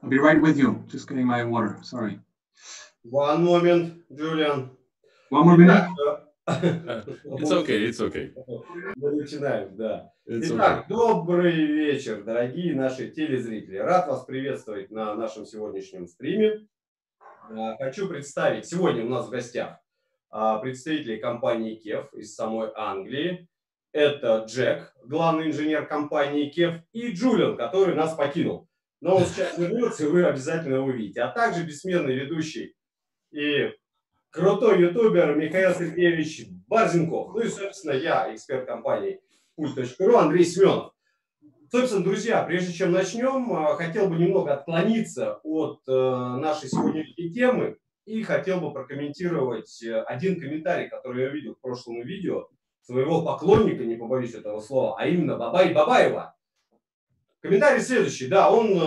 I'll be right with you. Just getting my water. Sorry. One moment, Джулиан. One more minute. It's okay, it's okay. Мы начинаем, да. It's Итак, okay. добрый вечер, дорогие наши телезрители. Рад вас приветствовать на нашем сегодняшнем стриме. Хочу представить, сегодня у нас в гостях представители компании KEF из самой Англии. Это Джек, главный инженер компании KEF, и Джулиан, который нас покинул. Но он сейчас вернется, и вы обязательно его увидите. А также бессменный ведущий и крутой ютубер Михаил Сергеевич Барзенков. Ну и, собственно, я, эксперт компании Пульт.ру Андрей Семенов. Собственно, друзья, прежде чем начнем, хотел бы немного отклониться от нашей сегодняшней темы и хотел бы прокомментировать один комментарий, который я видел в прошлом видео своего поклонника, не побоюсь этого слова, а именно Бабаева. Комментарий следующий. Да, он,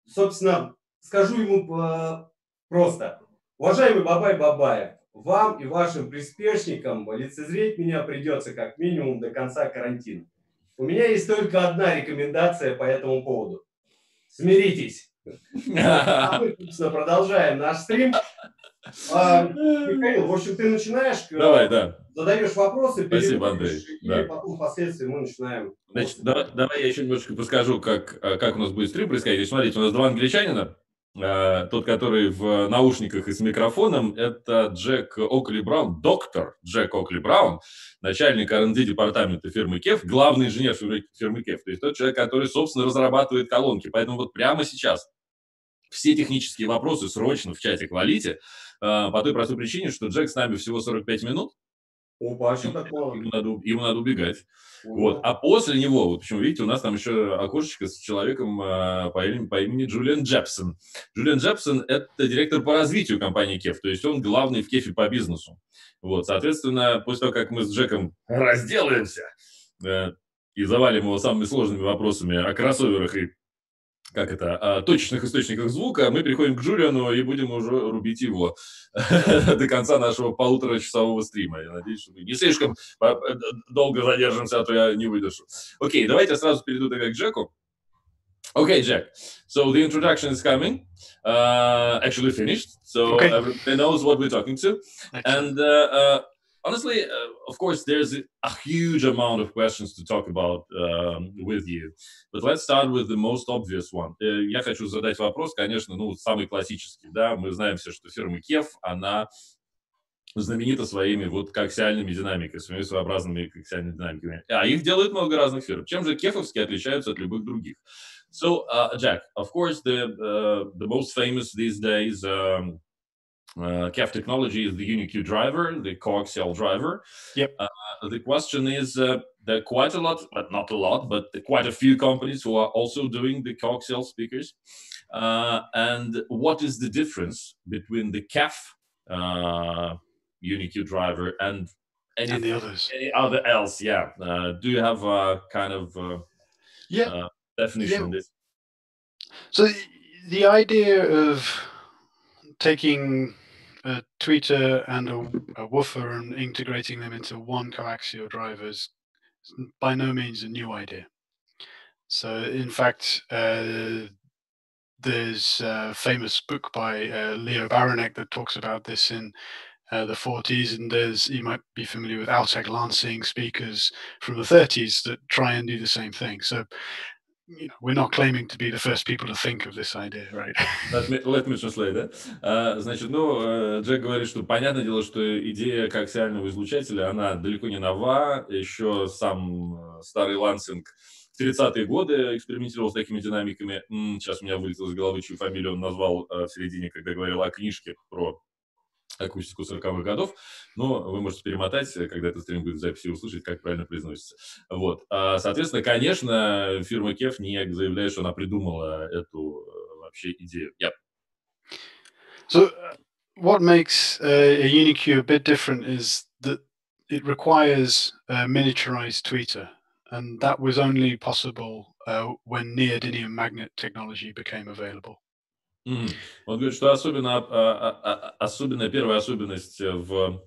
собственно, скажу ему просто. Уважаемый Бабаев, вам и вашим приспешникам лицезреть меня придется как минимум до конца карантина. У меня есть только одна рекомендация по этому поводу. Смиритесь. А мы, собственно, продолжаем наш стрим. Михаил, в общем, ты начинаешь, Давай, да. задаешь вопросы, Спасибо, Андрей. и Да. потом впоследствии мы начинаем. Значит, давай я еще немножко подскажу, как у нас будет стрим происходить. Смотрите, у нас два англичанина. Тот, который в наушниках и с микрофоном, это Джек Окли-Браун, доктор Джек Окли-Браун, начальник R&D департамента фирмы KEF, главный инженер фирмы KEF. То есть тот человек, который, собственно, разрабатывает колонки. Поэтому вот прямо сейчас все технические вопросы срочно в чате хвалите, по той простой причине, что Джек с нами всего 45 минут. Опа, а что такое? Ему надо убегать. Вот. А после него, вот почему, видите, у нас там еще окошечко с человеком по имени Джулиан Джепсен. Джулиан Джепсен – это директор по развитию компании KEF, то есть он главный в KEF по бизнесу. Вот, соответственно, после того, как мы с Джеком разделаемся и завалим его самыми сложными вопросами о кроссоверах и точечных источниках звука, мы приходим к Джулиану и будем уже рубить его до конца нашего полуторачасового стрима. Я надеюсь, что мы не слишком долго задержимся, а то я не выдержу. Окей, давайте я сразу перейду тогда к Джеку. Okay, Jack. So the introduction is coming, actually finished. So everybody knows what we're talking to. And honestly, of course, there's a huge amount of questions to talk about with you. But let's start with the most obvious one. Я хочу задать вопрос, конечно, самый классический. Да? Мы знаем все, что фирма KEF, она знаменита своими коаксиальными динамиками, своими своеобразными коаксиальными динамиками. А их делают много разных фирм. Чем же кефовские отличаются от любых других? So, Jack, of course, the most famous these days KEF technology is the UniQ driver, the coaxial driver. Yep. The question is, there are quite a lot, but not a lot, but quite a few companies who are also doing the coaxial speakers. And what is the difference between the KEF UniQ driver and the others? Any other else? Yeah. Do you have a kind of definition on this? So the idea of taking a tweeter and a woofer and integrating them into one coaxial driver is by no means a new idea. So in fact, there's a famous book by Leo Baranek that talks about this in the 40s, and you might be familiar with Altec Lansing speakers from the 30s that try and do the same thing. So we're not claiming to be the first people to think of this idea, right? Let me translate that. Значит, Джек говорит, что понятное дело, что идея коаксиального излучателя, она далеко не нова. Еще сам старый Лансинг в 30-е годы экспериментировал с такими динамиками. Сейчас у меня вылетело из головы, чью фамилию он назвал в середине, когда говорил о книжке про акустику 40-х годов, но вы можете перемотать, когда этот стрим будет в записи, услышать, как правильно произносится. Вот. Соответственно, конечно, фирма KEF не заявляет, что она придумала эту вообще идею. Yeah. So, what makes a UniQ a bit different is that it requires a miniaturized tweeter, and that was only possible when neodymium magnet technology became available. Он говорит, что особенно первая особенность в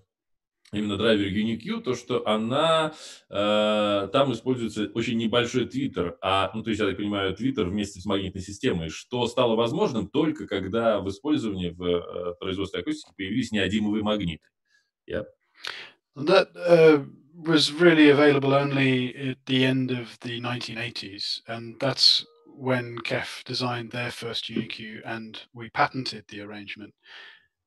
именно драйвере UniQ, то, что она, там используется очень небольшой твиттер, ну, то есть, я так понимаю, твиттер вместе с магнитной системой, что стало возможным только когда в использовании в производстве акустики появились неодимовые магниты. Yeah. That was really available only at the end of the 1980s, and that's when KEF designed their first UniQ, and we patented the arrangement.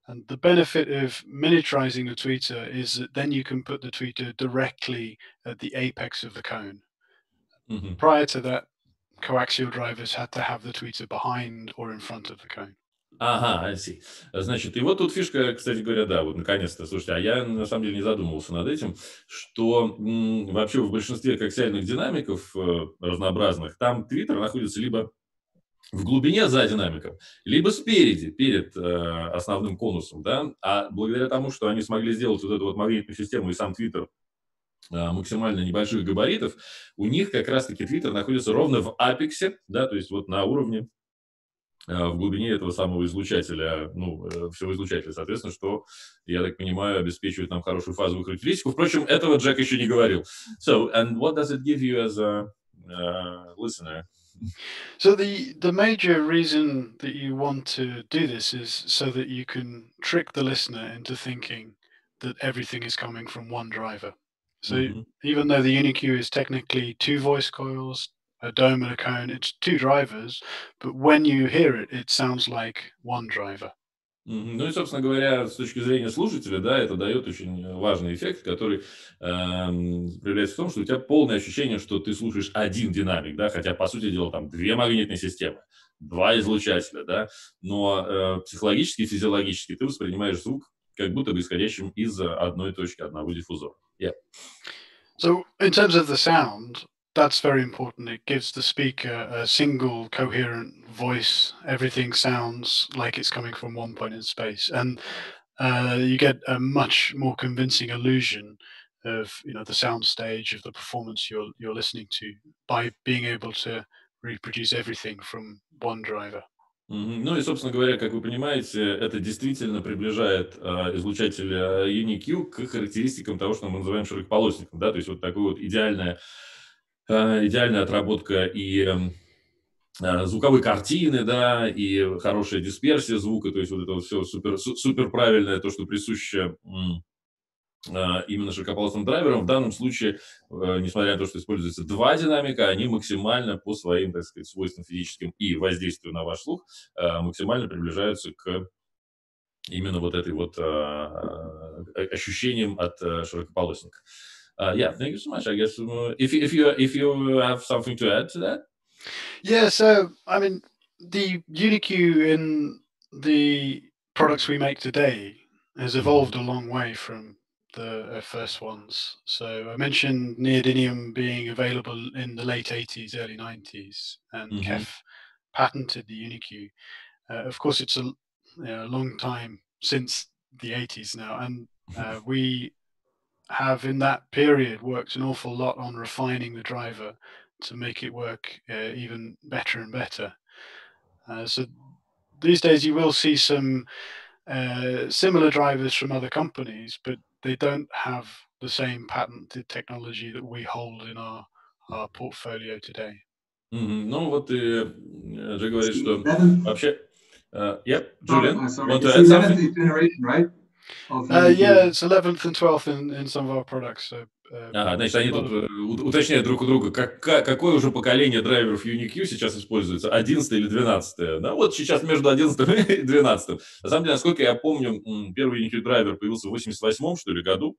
And the benefit of miniaturizing the tweeter is that then you can put the tweeter directly at the apex of the cone. Мгм. Prior to that, coaxial drivers had to have the tweeter behind or in front of the cone. Ага, I see. Значит, и вот тут фишка, кстати говоря, да, вот наконец-то. Слушайте, а я на самом деле не задумывался над этим, что вообще в большинстве коаксиальных динамиков разнообразных, там твиттер находится либо в глубине за динамиком, либо спереди, перед основным конусом, да, а благодаря тому, что они смогли сделать вот эту вот магнитную систему и сам твиттер максимально небольших габаритов, у них как раз-таки твиттер находится ровно в апексе, да, то есть вот на уровне в глубине этого самого излучателя, всего излучателя, соответственно, что, я так понимаю, обеспечивает нам хорошую фазовую характеристику. Впрочем, этого Джек еще не говорил. So, and what does it give you as a listener? So the major reason that you want to do this is so that you can trick the listener into thinking that everything is coming from one driver. So Мгм. even though the UniQ is technically two voice coils, a dome and a cone, it's two drivers, but when you hear it, it sounds like one driver. Ну и, собственно говоря, с точки зрения слушателя, да, это дает очень важный эффект, который проявляется в том, что у тебя полное ощущение, что ты слушаешь один динамик, да, хотя, по сути дела, там две магнитные системы, два излучателя, да, но психологически, физиологически ты воспринимаешь звук как будто бы исходящим из одной точки, одного диффузора. Yeah. So in terms of the sound, that's very important. It gives the speaker a single coherent voice. Everything sounds like it's coming from one point in space, and you get a much more convincing illusion of the sound stage of the performance you're listening to by being able to reproduce everything from one driver. Ну и, собственно говоря, как вы понимаете, это действительно приближает излучатель UniQ к характеристикам того, что мы называем широкополосником, да, то есть вот такая вот идеальная отработка и звуковой картины, да, и хорошая дисперсия звука, то есть вот это вот все супер правильное, то, что присуще именно широкополосным драйверам. В данном случае, несмотря на то, что используется два динамика, они максимально по своим, так сказать, свойствам физическим и воздействию на ваш слух максимально приближаются к именно вот этой вот ощущениям от широкополосника. Yeah, thank you so much. I guess if you have something to add to that. Yeah, so I mean, the UniQ in the products we make today has evolved a long way from the first ones. So I mentioned neodymium being available in the late 80s, early 90s, and Мгм. KEF patented the UniQ. Of course, it's a long time since the 80s now, and we have in that period worked an awful lot on refining the driver to make it work even better and better. So these days you will see some similar drivers from other companies, but they don't have the same patented technology that we hold in our portfolio today. Ну вот и Джек говорит, It's the что 11th, вообще... Yep, sorry, Julian, sorry, want to it's add the something? 11th generation, right? Of Yeah, UniQ. it's 11th and 12th in some of our products. So, Ага, значит, они a lot тут of- уточняют друг у друга, какое уже поколение драйверов UniQ сейчас используется, 11 или 12. Да, вот сейчас между 11 и 12. На самом деле, насколько я помню, первый UniQ драйвер появился в 88-м, что ли, году.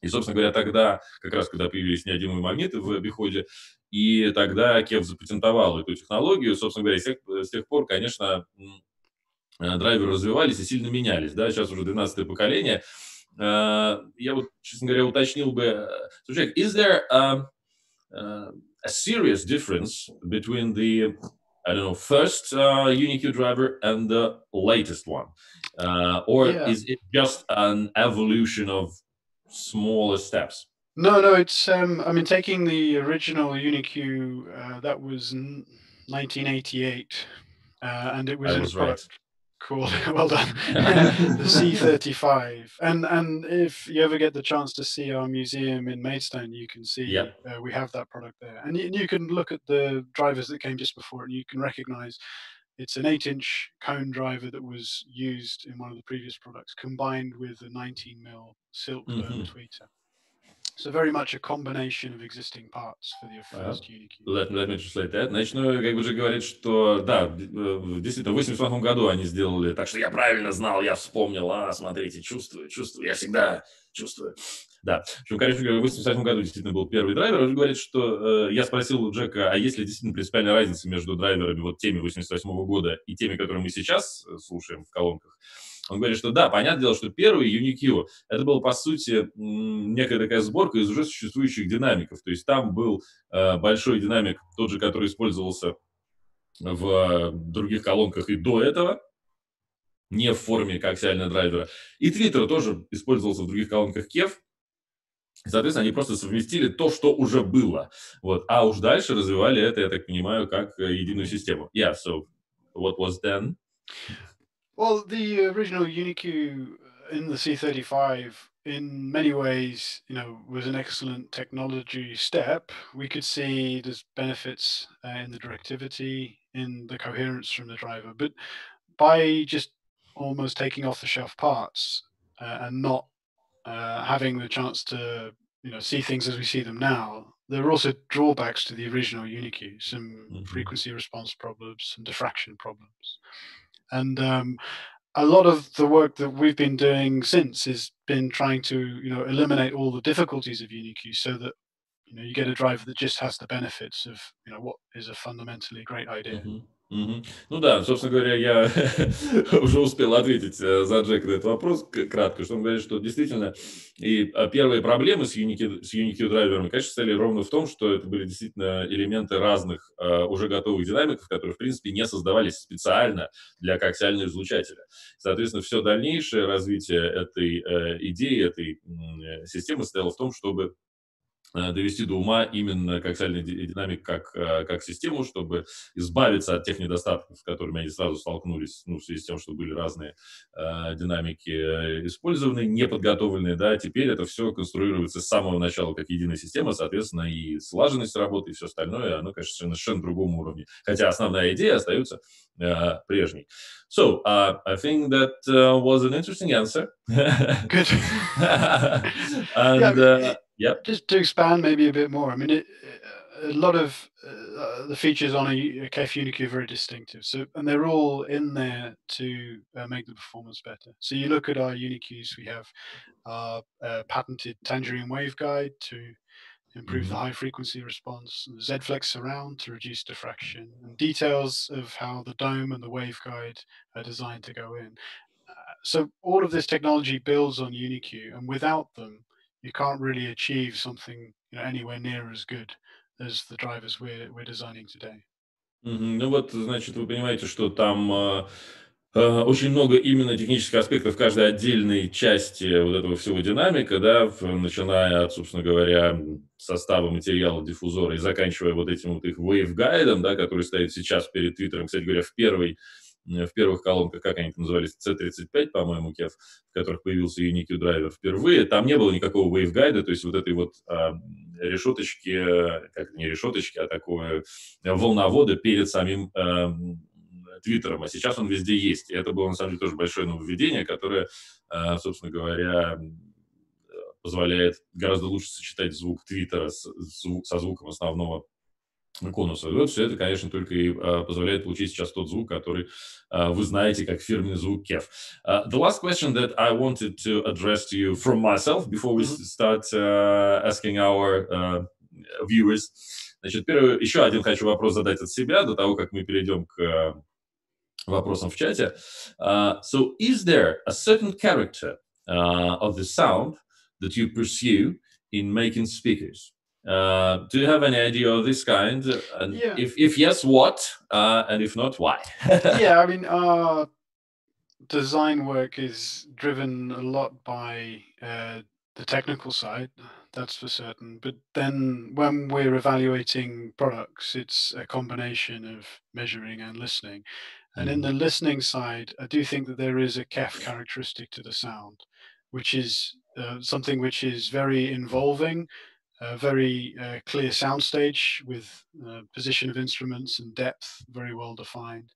И, собственно говоря, тогда, как раз когда появились неодимовые магниты в обиходе, и тогда KEF запатентовал эту технологию. Собственно говоря, с тех пор, конечно, драйверы развивались и сильно менялись. Да? Сейчас уже 12-е поколение. Я вот, честно говоря, уточнил бы... Слушай, is there a serious difference between the, I don't know, first UniQ driver and the latest one? Or Yeah. is it just an evolution of smaller steps? No, it's I mean, taking the original UniQ that was 1988, and it was I in a was product. right. Cool. Well done. The C35. And if you ever get the chance to see our museum in Maidstone, you can see Yeah. we have that product there. And you can look at the drivers that came just before it, and you can recognize it's an 8-inch cone driver that was used in one of the previous products, combined with a 19mm silk burn tweeter. So very much a combination of existing parts for the first UniQ. Let me translate that. Начну, как бы же говорит, что да, действительно, в 1988 году они сделали так, что я правильно знал, я вспомнил, смотрите, чувствую, я всегда чувствую. Да, в общем, конечно, в 1988 году действительно был первый драйвер. Он говорит, что я спросил у Джека, а есть ли действительно принципиальная разница между драйверами вот теми 1988 года и теми, которые мы сейчас слушаем в колонках. Он говорит, что да, понятное дело, что первый UniQ это был, по сути, некая такая сборка из уже существующих динамиков. То есть там был большой динамик, тот же, который использовался в других колонках и до этого, не в форме коаксиального драйвера. И твиттер тоже использовался в других колонках KEF. Соответственно, они просто совместили то, что уже было. Вот. А уж дальше развивали это, я так понимаю, как единую систему. Yeah, so what was then? Well, the original UniQ in the C35, in many ways, was an excellent technology step. We could see there's benefits in the directivity, in the coherence from the driver, but by just almost taking off-the-shelf parts and not having the chance to, see things as we see them now, there are also drawbacks to the original UniQ, some frequency response problems, some diffraction problems. And a lot of the work that we've been doing since has been trying to, eliminate all the difficulties of UniQ so that, you get a driver that just has the benefits of, what is a fundamentally great idea. Ну да, собственно говоря, я уже успел ответить за Джека на этот вопрос кратко, что он говорит, что действительно и первые проблемы с UniQ драйверами, конечно, стояли ровно в том, что это были действительно элементы разных уже готовых динамиков, которые, в принципе, не создавались специально для коаксиального излучателя. Соответственно, все дальнейшее развитие этой идеи, этой системы состояло в том, чтобы довести до ума именно коаксиальный динамик как систему, чтобы избавиться от тех недостатков, с которыми они сразу столкнулись, в связи с тем, что были разные динамики использованы, неподготовленные, да, теперь это все конструируется с самого начала как единая система, соответственно, и слаженность работы, и все остальное, оно, конечно, совершенно другом уровне, хотя основная идея остается прежней. So, I think that was an interesting answer. Good. And, yep. Just to expand maybe a bit more, I mean, a lot of the features on a KEF UniQ are very distinctive. So, and they're all in there to make the performance better. So you look at our UniQs, we have our patented Tangerine waveguide to improve the high frequency response, Z-Flex surround to reduce diffraction, and details of how the dome and the waveguide are designed to go in. So all of this technology builds on UniQ, and without them, you can't really achieve something anywhere near as good as the drivers we're designing today. Ну вот, значит, вы понимаете, что там очень много именно технических аспектов в каждой отдельной части вот этого всего динамика, да, начиная от, собственно говоря, состава материала диффузора и заканчивая вот этим вот их waveguide, да, который стоит сейчас перед твиттером, кстати говоря, в первых колонках, как они назывались, C35, по-моему, KEF, в которых появился UniQ драйвер впервые, там не было никакого waveguide, то есть вот этой вот решеточки, как не решеточки, а такое волновода перед самим твиттером, а сейчас он везде есть. И это было, на самом деле, тоже большое нововведение, которое, собственно говоря, позволяет гораздо лучше сочетать звук твиттера со звуком основного конуса. И вот все это, конечно, только и позволяет получить сейчас тот звук, который вы знаете как фирменный звук KEF. The last question that I wanted to address to you from myself before we start asking our viewers. Значит, еще один хочу вопрос задать от себя до того, как мы перейдем к вопросам в чате. So, is there a certain character of the sound that you pursue in making speakers? Do you have any idea of this kind? And Yeah. If yes, what? And if not, why? Yeah, I mean, our design work is driven a lot by the technical side, that's for certain. But then when we're evaluating products, it's a combination of measuring and listening. And in the listening side, I do think that there is a KEF characteristic to the sound, which is something which is very involving, very clear soundstage with position of instruments and depth very well defined,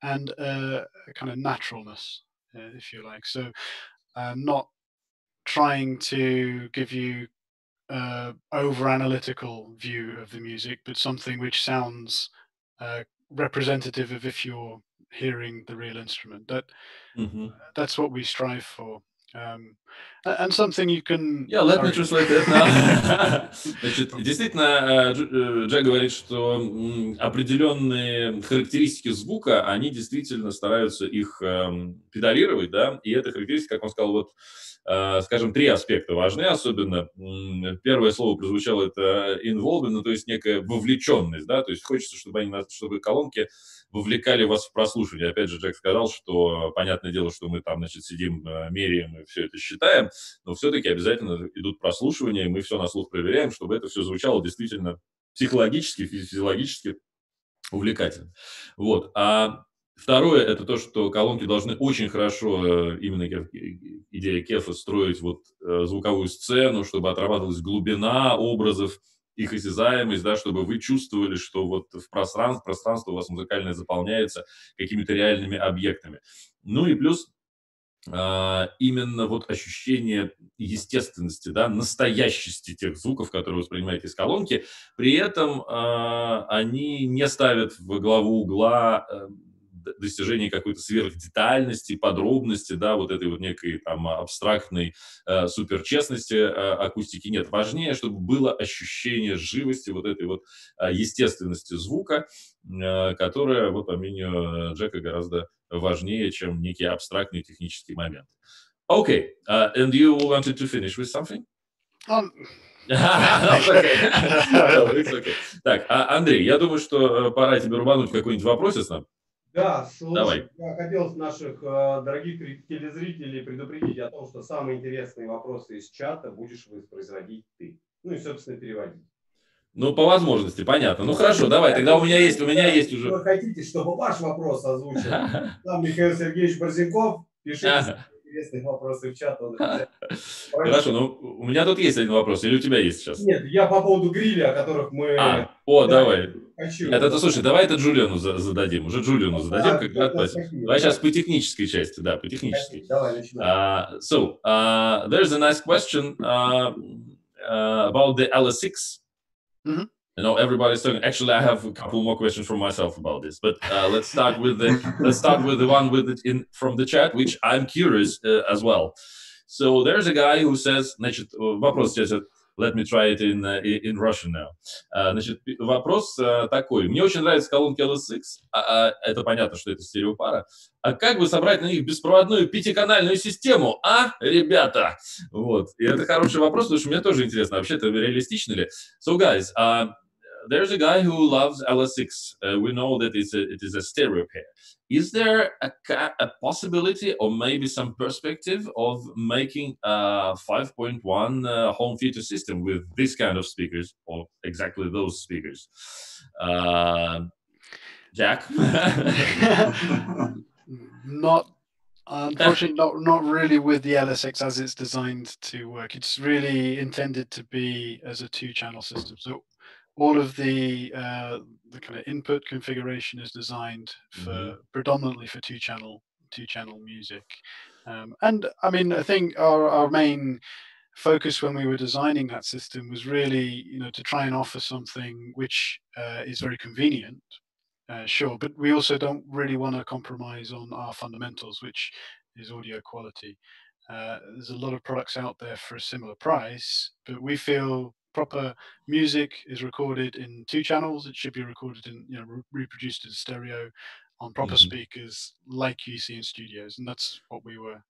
and a kind of naturalness, if you like. So not trying to give you over analytical view of the music, but something which sounds representative of if you're hearing the real instrument. That's what we strive for. And something you can... Yeah, let me translate that now. Значит, действительно, Джек говорит, что определенные характеристики звука, они действительно стараются их педалировать, да, и эта характеристика, как он сказал, вот, скажем, 3 аспекта важны, особенно. Первое слово прозвучало, это involvement, ну, то есть некая вовлеченность, да, то есть хочется, чтобы колонки вовлекали вас в прослушивание. Опять же, Джек сказал, что, понятное дело, что мы там, значит, сидим, меряем и все это считаем, но все-таки обязательно идут прослушивания, и мы все на слух проверяем, чтобы это все звучало действительно психологически, физиологически увлекательно. Вот. А второе, это то, что колонки должны очень хорошо, именно идея KEF, строить вот звуковую сцену, чтобы отрабатывалась глубина образов, их осязаемость, да, чтобы вы чувствовали, что вот в пространство у вас музыкальное заполняется какими-то реальными объектами. Ну и плюс именно вот ощущение естественности, да, настоящести тех звуков, которые вы воспринимаете из колонки. При этом они не ставят во главу угла достижение какой-то сверхдетальности, подробности, да, вот этой вот некой там абстрактной суперчестности акустики нет. Важнее, чтобы было ощущение живости, вот этой вот естественности звука, которая, вот, по мнению Джека, гораздо важнее, чем некие абстрактные технические моменты. Okay, and you wanted to finish with something? It's okay. Так, Андрей, я думаю, что пора тебе рубануть какой-нибудь вопросец нам. Да, слушай, Давай. Я хотел наших дорогих телезрителей предупредить о том, что самые интересные вопросы из чата будешь воспроизводить ты. Ну и, собственно, переводить. Ну, по возможности, понятно. Ну, хорошо, давай, тогда у меня есть уже. Если вы хотите, чтобы ваш вопрос озвучил нам Михаил Сергеевич Борзенков, пишите интересные вопросы в чат. Хорошо, ну, у меня тут есть один вопрос, или у тебя есть сейчас? Нет, я по поводу гриля, о которых мы... Давай. Хочу. Слушай, давай это Джулиану зададим. Уже Джулиану зададим, как давай сейчас по технической части, да, по технической. Давай, начинаем. So, there's a nice question about the LS6. Mm-hmm. You know, everybody's talking. Actually, I have a couple more questions for myself about this, but let's start with the one with it from the chat, which I'm curious as well. So there's a guy who says, значит, вопрос сейчас, let me try it in Russian now. Значит, вопрос такой. Мне очень нравятся колонки LS6. Это понятно, что это стереопара. А как бы собрать на них беспроводную пятиканальную систему, ребята? Вот. И это хороший вопрос, потому что мне тоже интересно, вообще-то реалистично ли? So, guys, there's a guy who loves LS6. We know that it is a stereo pair. Is there a possibility or maybe some perspective of making a 5.1 home theater system with this kind of speakers or exactly those speakers? Jack? Unfortunately, not really with the LS6 as it's designed to work. It's really intended to be as a 2-channel system. So all of the kind of input configuration is designed for predominantly for two-channel music. And I mean, I think our main focus when we were designing that system was really, to try and offer something which is very convenient. Sure, but we also don't really want to compromise on our fundamentals, which is audio quality. There's a lot of products out there for a similar price, but we feel proper music is recorded in 2 channels. It should be recorded in, reproduced in stereo on proper speakers like you see in studios, and that's what we were.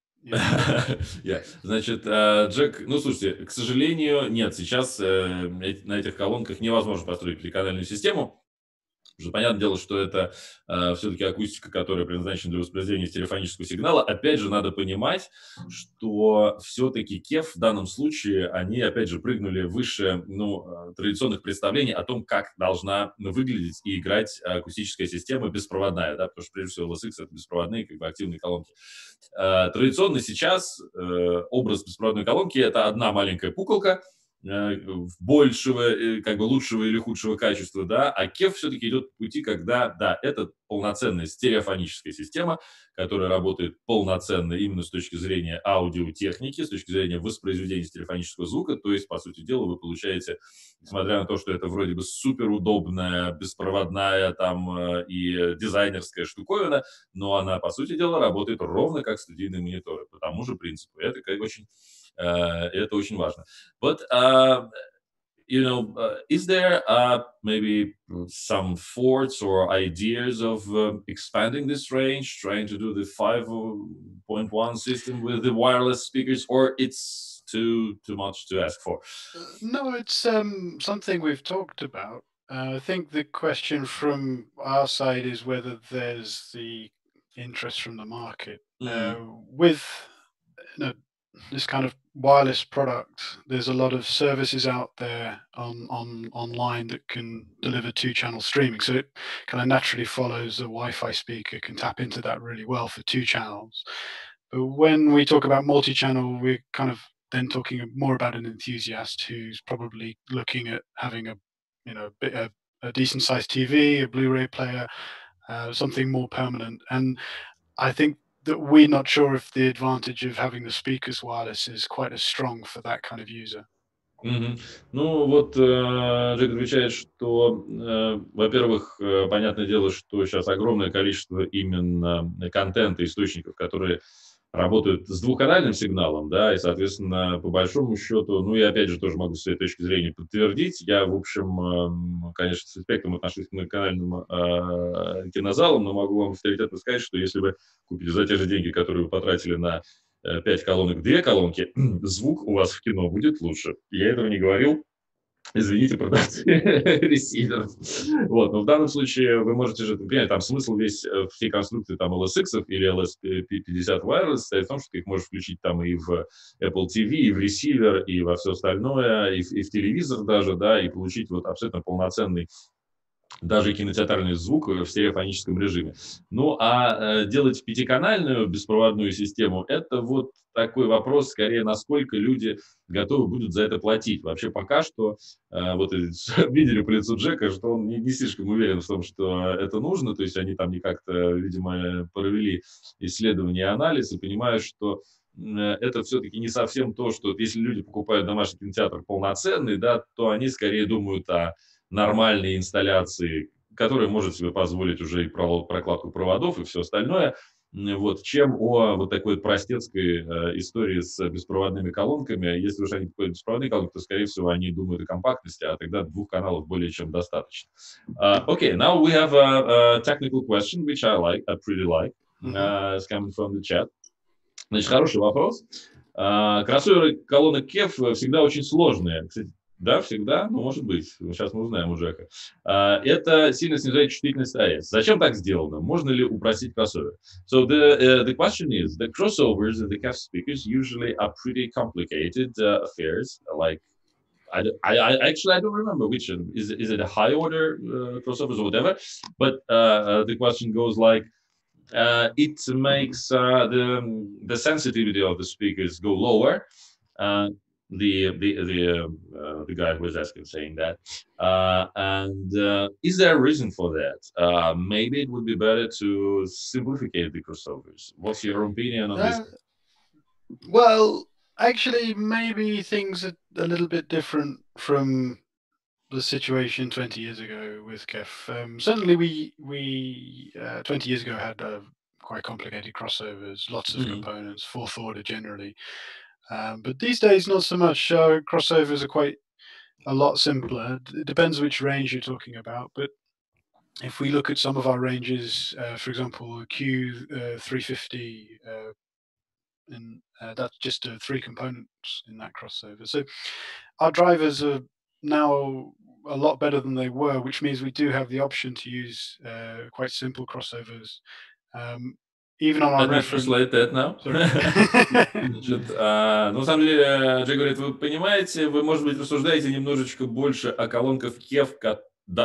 Значит, Джек, ну, слушайте, к сожалению, нет, сейчас на этих колонках невозможно построить пятиканальную систему. Потому что, понятное дело, что это все-таки акустика, которая предназначена для воспроизведения стереофонического сигнала. Опять же, надо понимать, что все-таки KEF в данном случае, они, опять же, прыгнули выше традиционных представлений о том, как должна выглядеть и играть акустическая система беспроводная, да, потому что, прежде всего, LSX — это беспроводные, как бы активные колонки. Традиционно сейчас образ беспроводной колонки — это одна маленькая пуколка, большего, как бы лучшего или худшего качества, да, а KEF все-таки идет по пути, когда, да, это полноценная стереофоническая система, которая работает полноценно именно с точки зрения аудиотехники, с точки зрения воспроизведения стереофонического звука, то есть, по сути дела, вы получаете, несмотря на то, что это вроде бы суперудобная, беспроводная там и дизайнерская штуковина, но она, по сути дела, работает ровно как студийные мониторы, по тому же принципу. Это это очень важно. But is there maybe some thoughts or ideas of expanding this range, trying to do the 5.1 system with the wireless speakers, or it's too much to ask for? No, it's something we've talked about. I think the question from our side is whether there's the interest from the market. With this kind of wireless product, there's a lot of services out there online that can deliver 2-channel streaming. So it kind of naturally follows a Wi-Fi speaker can tap into that really well for 2 channels. But when we talk about multi-channel, we're kind of then talking more about an enthusiast who's probably looking at having a decent sized TV, a Blu-ray player, something more permanent. And I think that we're not sure if the advantage of having the speakers wireless is quite as strong for that kind of user. Ну, вот Джек отвечает, что, во-первых, понятное дело, что сейчас огромное количество именно контента, источников, которые работают с двухканальным сигналом, да, и, соответственно, по большому счету, ну, я опять же тоже могу с своей точки зрения подтвердить, я, в общем, конечно, с респектом отношусь к многоканальным кинозалам, но могу вам авторитетно сказать, что если вы купите за те же деньги, которые вы потратили на 5 колонок, 2 колонки, звук у вас в кино будет лучше. Я этого не говорил. Извините, продавцы ресиверов. Вот, но в данном случае вы можете же понять, там смысл весь всей конструкции там LSX или LS50 Wireless состоит в том, что ты их можешь включить там и в Apple TV, и в ресивер, и во все остальное, и в телевизор даже, да, и получить вот абсолютно полноценный даже кинотеатральный звук в стереофоническом режиме. Ну, а делать пятиканальную беспроводную систему – это вот такой вопрос, скорее, насколько люди готовы будут за это платить. Вообще, пока что, вот видели по лицу Джека, что он не слишком уверен в том, что это нужно, то есть они там не как-то, видимо, провели исследование и анализ и понимают, что это все-таки не совсем то, что если люди покупают домашний кинотеатр полноценный, да, то они скорее думают о нормальной инсталляции, которая может себе позволить уже и прокладку проводов и все остальное, вот, чем о вот такой простецкой истории с беспроводными колонками. Если уж они покупают беспроводные колонки, то, скорее всего, они думают о компактности, а тогда 2 каналов более чем достаточно. Okay, now we have a technical question, which I pretty like. It's coming from the chat. Значит, хороший вопрос. Кроссоверы колонок KEF всегда очень сложные. Кстати, да, всегда, ну, может быть. Сейчас мы узнаем у Джека. Это сильно снижает чувствительность АЭС. Зачем так сделано? Можно ли упростить кроссовер? So the question is, the crossovers in the KEF speakers usually are pretty complicated affairs. Like, I don't remember which. Is it a high order crossovers or whatever? But the question goes like, it makes the sensitivity of the speakers go lower. The guy who was asking saying that, and is there a reason for that? Maybe it would be better to simplify the crossovers. What's your opinion on this? Well, actually, maybe things are a little bit different from the situation 20 years ago with KEF. Certainly, we 20 years ago had quite complicated crossovers, lots of components, 4th order generally. But these days, not so much. Crossovers are quite a lot simpler. It depends which range you're talking about. But if we look at some of our ranges, for example, Q350, and that's just 3 components in that crossover. So our drivers are now a lot better than they were, which means we do have the option to use quite simple crossovers. Even on our Let me reference. translate that now. Значит, ну, на самом деле, Джек говорит, вы понимаете, вы, может быть, рассуждаете немножечко больше о колонках KEF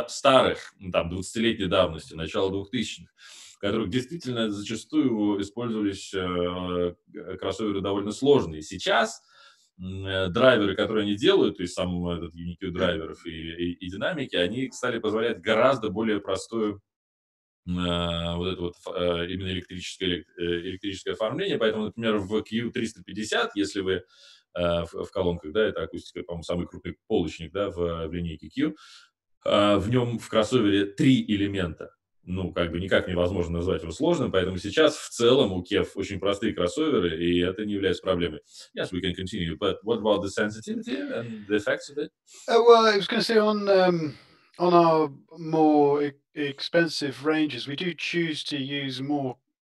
старых, там, 20-летней давности, начала 2000-х, в которых действительно зачастую использовались кроссоверы довольно сложные. Сейчас драйверы, которые они делают, то есть сам этот Unicode драйверов и динамики, они стали позволять гораздо более простую вот это вот именно электрическое оформление. Поэтому, например, в Q350, если вы в колонках, да, это акустика, по-моему, самый крупный полочник, да, в линейке Q, в нем в кроссовере 3 элемента. Ну, как бы никак невозможно назвать его сложным, поэтому сейчас в целом у KEF очень простые кроссоверы, и это не является проблемой. Yes, we can continue, but what about the sensitivity and the effects of it? Well, I was going to say on our more expensive ranges, we do choose to use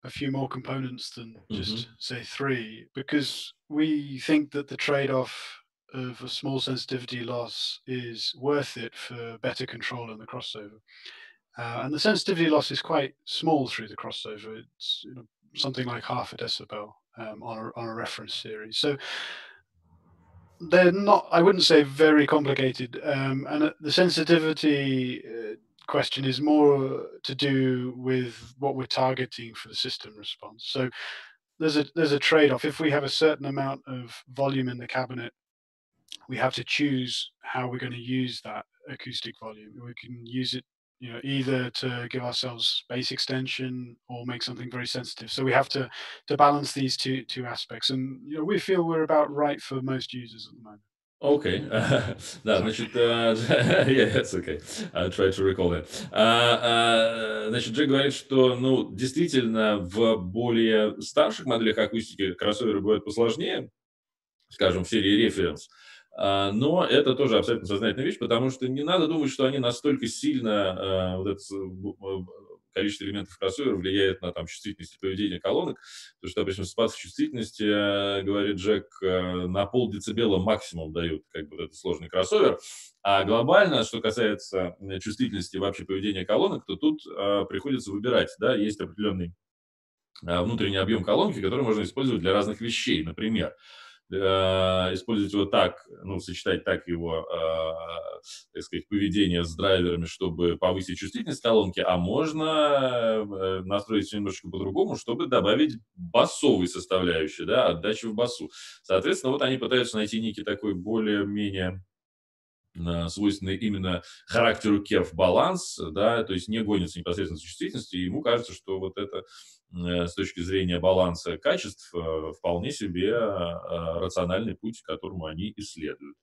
a few more components than just say 3, because we think that the trade-off of a small sensitivity loss is worth it for better control in the crossover. And the sensitivity loss is quite small through the crossover. It's something like half a decibel on a reference series. So they're not, I wouldn't say very complicated, and the sensitivity question is more to do with what we're targeting for the system response. So there's a trade-off. If we have a certain amount of volume in the cabinet, we have to choose how we're going to use that acoustic volume. We can use it, either to give ourselves bass extension or make something very sensitive. So we have to balance these two aspects, and we feel we're about right for most users at the moment. Окей. Да, значит, yeah, it's okay. I'll try to recall that. Значит, Джек говорит, что, ну, действительно, в более старших моделях акустики кроссоверы бывают посложнее, скажем, в серии Reference. Но это тоже абсолютно сознательная вещь, потому что не надо думать, что они настолько сильно, вот это количество элементов кроссовера влияет на там, чувствительность и поведение колонок. Потому что, допустим, спад в чувствительности, говорит Джек, на полдецибела максимум дают как бы, этот сложный кроссовер. А глобально, что касается чувствительности и вообще поведения колонок, то тут приходится выбирать. Да? Есть определенный внутренний объем колонки, который можно использовать для разных вещей. Например, использовать его так, ну, сочетать так его, так сказать, поведение с драйверами, чтобы повысить чувствительность колонки, а можно настроить все немножко по-другому, чтобы добавить басовой составляющей, да, отдачи в басу. Соответственно, вот они пытаются найти некий такой более-менее свойственный именно характеру KEF баланс, да, то есть не гонится непосредственно с чувствительностью, и ему кажется, что вот это с точки зрения баланса качеств вполне себе рациональный путь, которому они исследуют.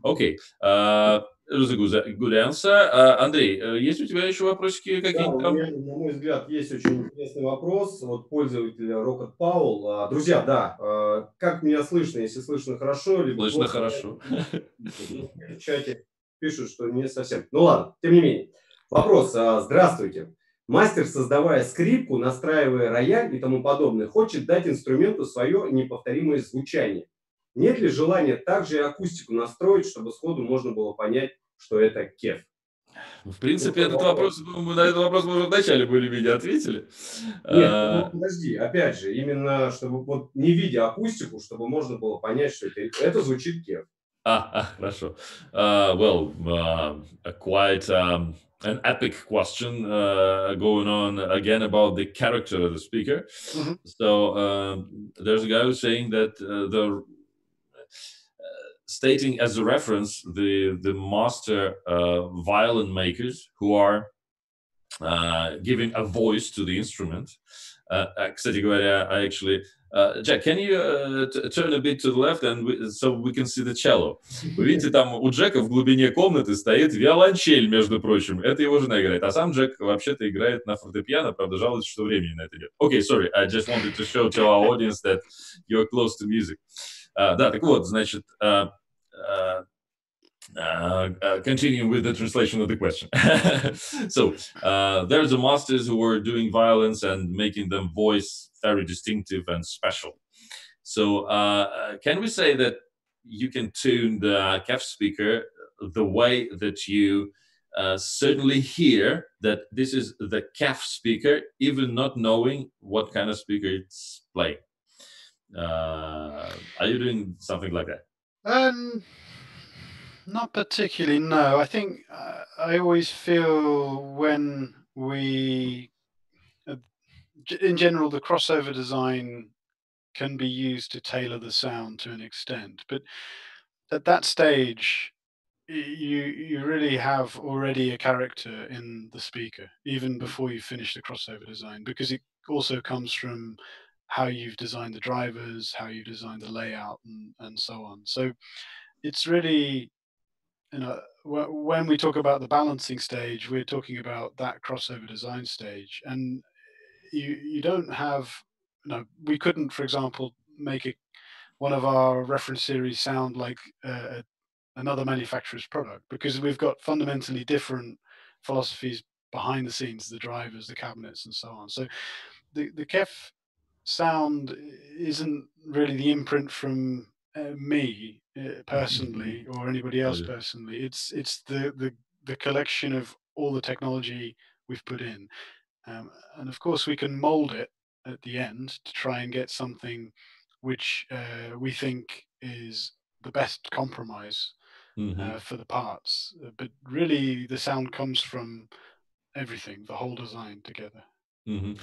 Окей. It was a good answer. Андрей, есть у тебя еще вопросики какие-то? Да, у меня, на мой взгляд, есть очень интересный вопрос от пользователя Rocket Paul. Друзья, да, как меня слышно? Если слышно хорошо, либо Слышно плохо, хорошо. в чате пишут, что не совсем. Ну ладно, тем не менее. Вопрос. Здравствуйте. Мастер, создавая скрипку, настраивая рояль и тому подобное, хочет дать инструменту свое неповторимое звучание. Нет ли желания также и акустику настроить, чтобы сходу можно было понять, что это KEF? В принципе, этот вопрос, мы на этот вопрос мы уже вначале более-менее ответили. Нет, ну, подожди, опять же, именно чтобы вот не видя акустику, чтобы можно было понять, что это звучит KEF. Хорошо. Well, quite an epic question going on again about the character of the speaker. Mm-hmm. So there's a guy who's saying that stating as a reference the master violin makers who are giving a voice to the instrument. Кстати говоря, I actually... Jack, can you turn a bit to the left so we can see the cello? Вы видите, там у Джека в глубине комнаты стоит виолончель, между прочим. Это его жена играет. А сам Джек вообще-то играет на фортепиано, правда, жалуется, что времени на это нет. Okay, sorry, I just wanted to show to our audience that you're close to music. Да, так вот, значит... continuing with the translation of the question. So there's the masters who were doing violins and making them voice very distinctive and special. So can we say that you can tune the KEF speaker the way that you certainly hear that this is the KEF speaker, even not knowing what kind of speaker it's playing. Are you doing something like that? Not particularly, no. I think I always feel when we, in general, the crossover design can be used to tailor the sound to an extent. But at that stage, you really have already a character in the speaker, even before you finish the crossover design, because it also comes from how you've designed the drivers, how you designed the layout, and so on. So it's really, when we talk about the balancing stage, we're talking about that crossover design stage, and you don't have, we couldn't, for example, make one of our reference series sound like another manufacturer's product, because we've got fundamentally different philosophies behind the scenes, the drivers, the cabinets, and so on. So the KEF sound isn't really the imprint from me personally or anybody else personally. It's the collection of all the technology we've put in, and of course we can mold it at the end to try and get something which we think is the best compromise for the parts. But really the sound comes from everything, the whole design together. Ну,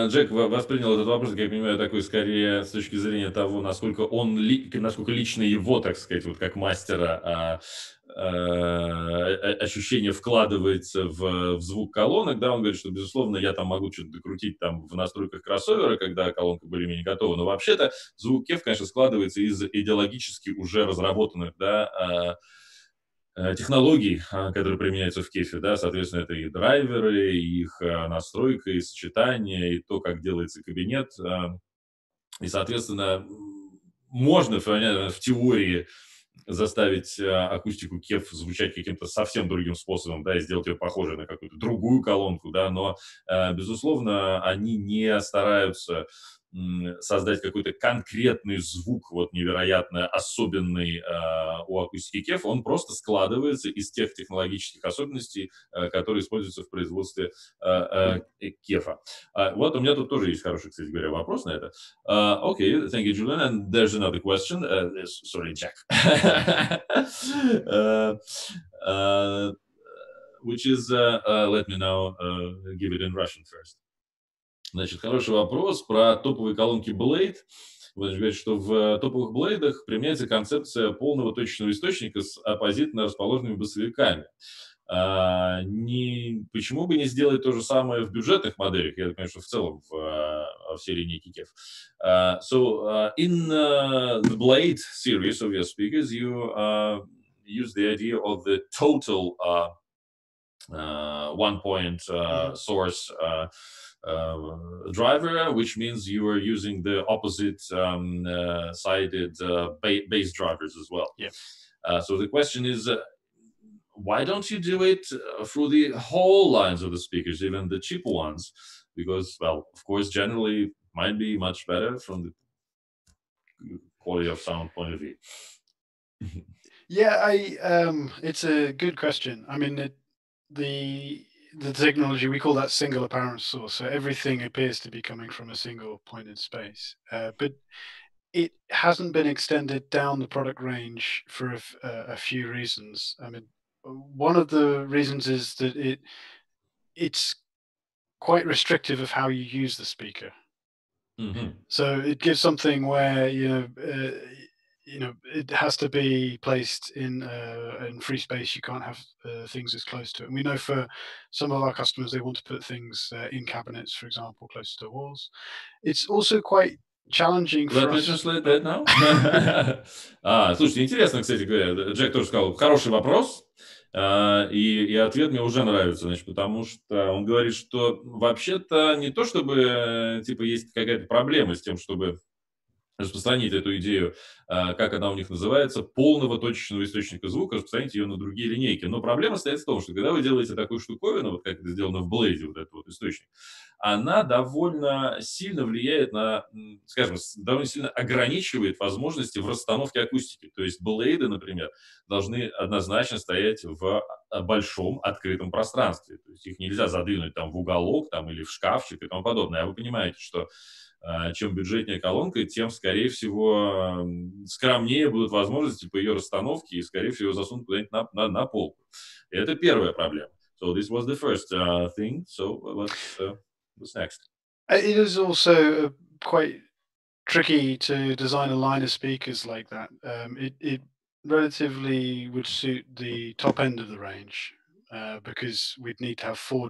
Джек воспринял этот вопрос, как я понимаю, такой скорее с точки зрения того, насколько насколько лично его, так сказать, вот как мастера ощущение вкладывается в звук колонок, да, он говорит, что, безусловно, я там могу что-то докрутить там в настройках кроссовера, когда колонка более-менее готова, но вообще-то звук KEF, конечно, складывается из идеологически уже разработанных, да, технологий, которые применяются в KEF, да, соответственно, это и драйверы, и их настройка, и сочетание, и то, как делается кабинет. И, соответственно, можно в теории заставить акустику KEF звучать каким-то совсем другим способом, да, и сделать ее похожей на какую-то другую колонку, да, но, безусловно, они не стараются создать какой-то конкретный звук, вот невероятно особенный у акустики KEF, он просто складывается из тех технологических особенностей, которые используются в производстве KEF. Вот у меня тут тоже есть хороший, кстати говоря, вопрос на это. Okay, thank you, Julian. And there's another question. Sorry, Jack. Which is, let me now give it in Russian first. Значит, хороший вопрос про топовые колонки Blade. Вот говорит, что в топовых блейдах применяется концепция полного точечного источника с оппозитно расположенными басовиками. Почему бы не сделать то же самое в бюджетных моделях? Я думаю, что в целом в всей линейке KEF. So in the Blade series of your speakers, you use the idea of the total one-point source driver, which means you are using the opposite sided bass drivers as well. Yeah. So the question is, why don't you do it through the whole lines of the speakers, even the cheaper ones? Because, well, of course, generally might be much better from the quality of sound point of view. Yeah, it's a good question. I mean, the technology, we call that single apparent source. So everything appears to be coming from a single point in space. But it hasn't been extended down the product range for a few reasons. I mean, one of the reasons is that it's quite restrictive of how you use the speaker. So it gives something where, it has to be placed in free space. You can't have things as close to it. And we know for some of our customers, they want to put things in cabinets, for example, close to walls. It's also quite challenging for us. Let me translate that now. Слушайте, интересно, кстати говоря, Джек тоже сказал, хороший вопрос, и ответ мне уже нравится, значит, потому что он говорит, что вообще-то не то, чтобы, типа, есть какая-то проблема с тем, чтобы распространить эту идею, как она у них называется, полного точечного источника звука, распространить ее на другие линейки. Но проблема стоит в том, что когда вы делаете такую штуковину, вот как это сделано в Blade, вот этот вот источник, она довольно сильно влияет на, скажем, довольно сильно ограничивает возможности в расстановке акустики. То есть Blade, например, должны однозначно стоять в большом открытом пространстве. То есть их нельзя задвинуть там в уголок там, или в шкафчик и тому подобное. А вы понимаете, что чем бюджетнее колонка, тем, скорее всего, скромнее будут возможности по ее расстановке и, скорее всего, засунут куда-нибудь на полку. И это первая проблема. So this was the first thing. So what's next? It is also quite tricky to design a line of speakers like that. It relatively would suit the top end of the range because we'd need to have four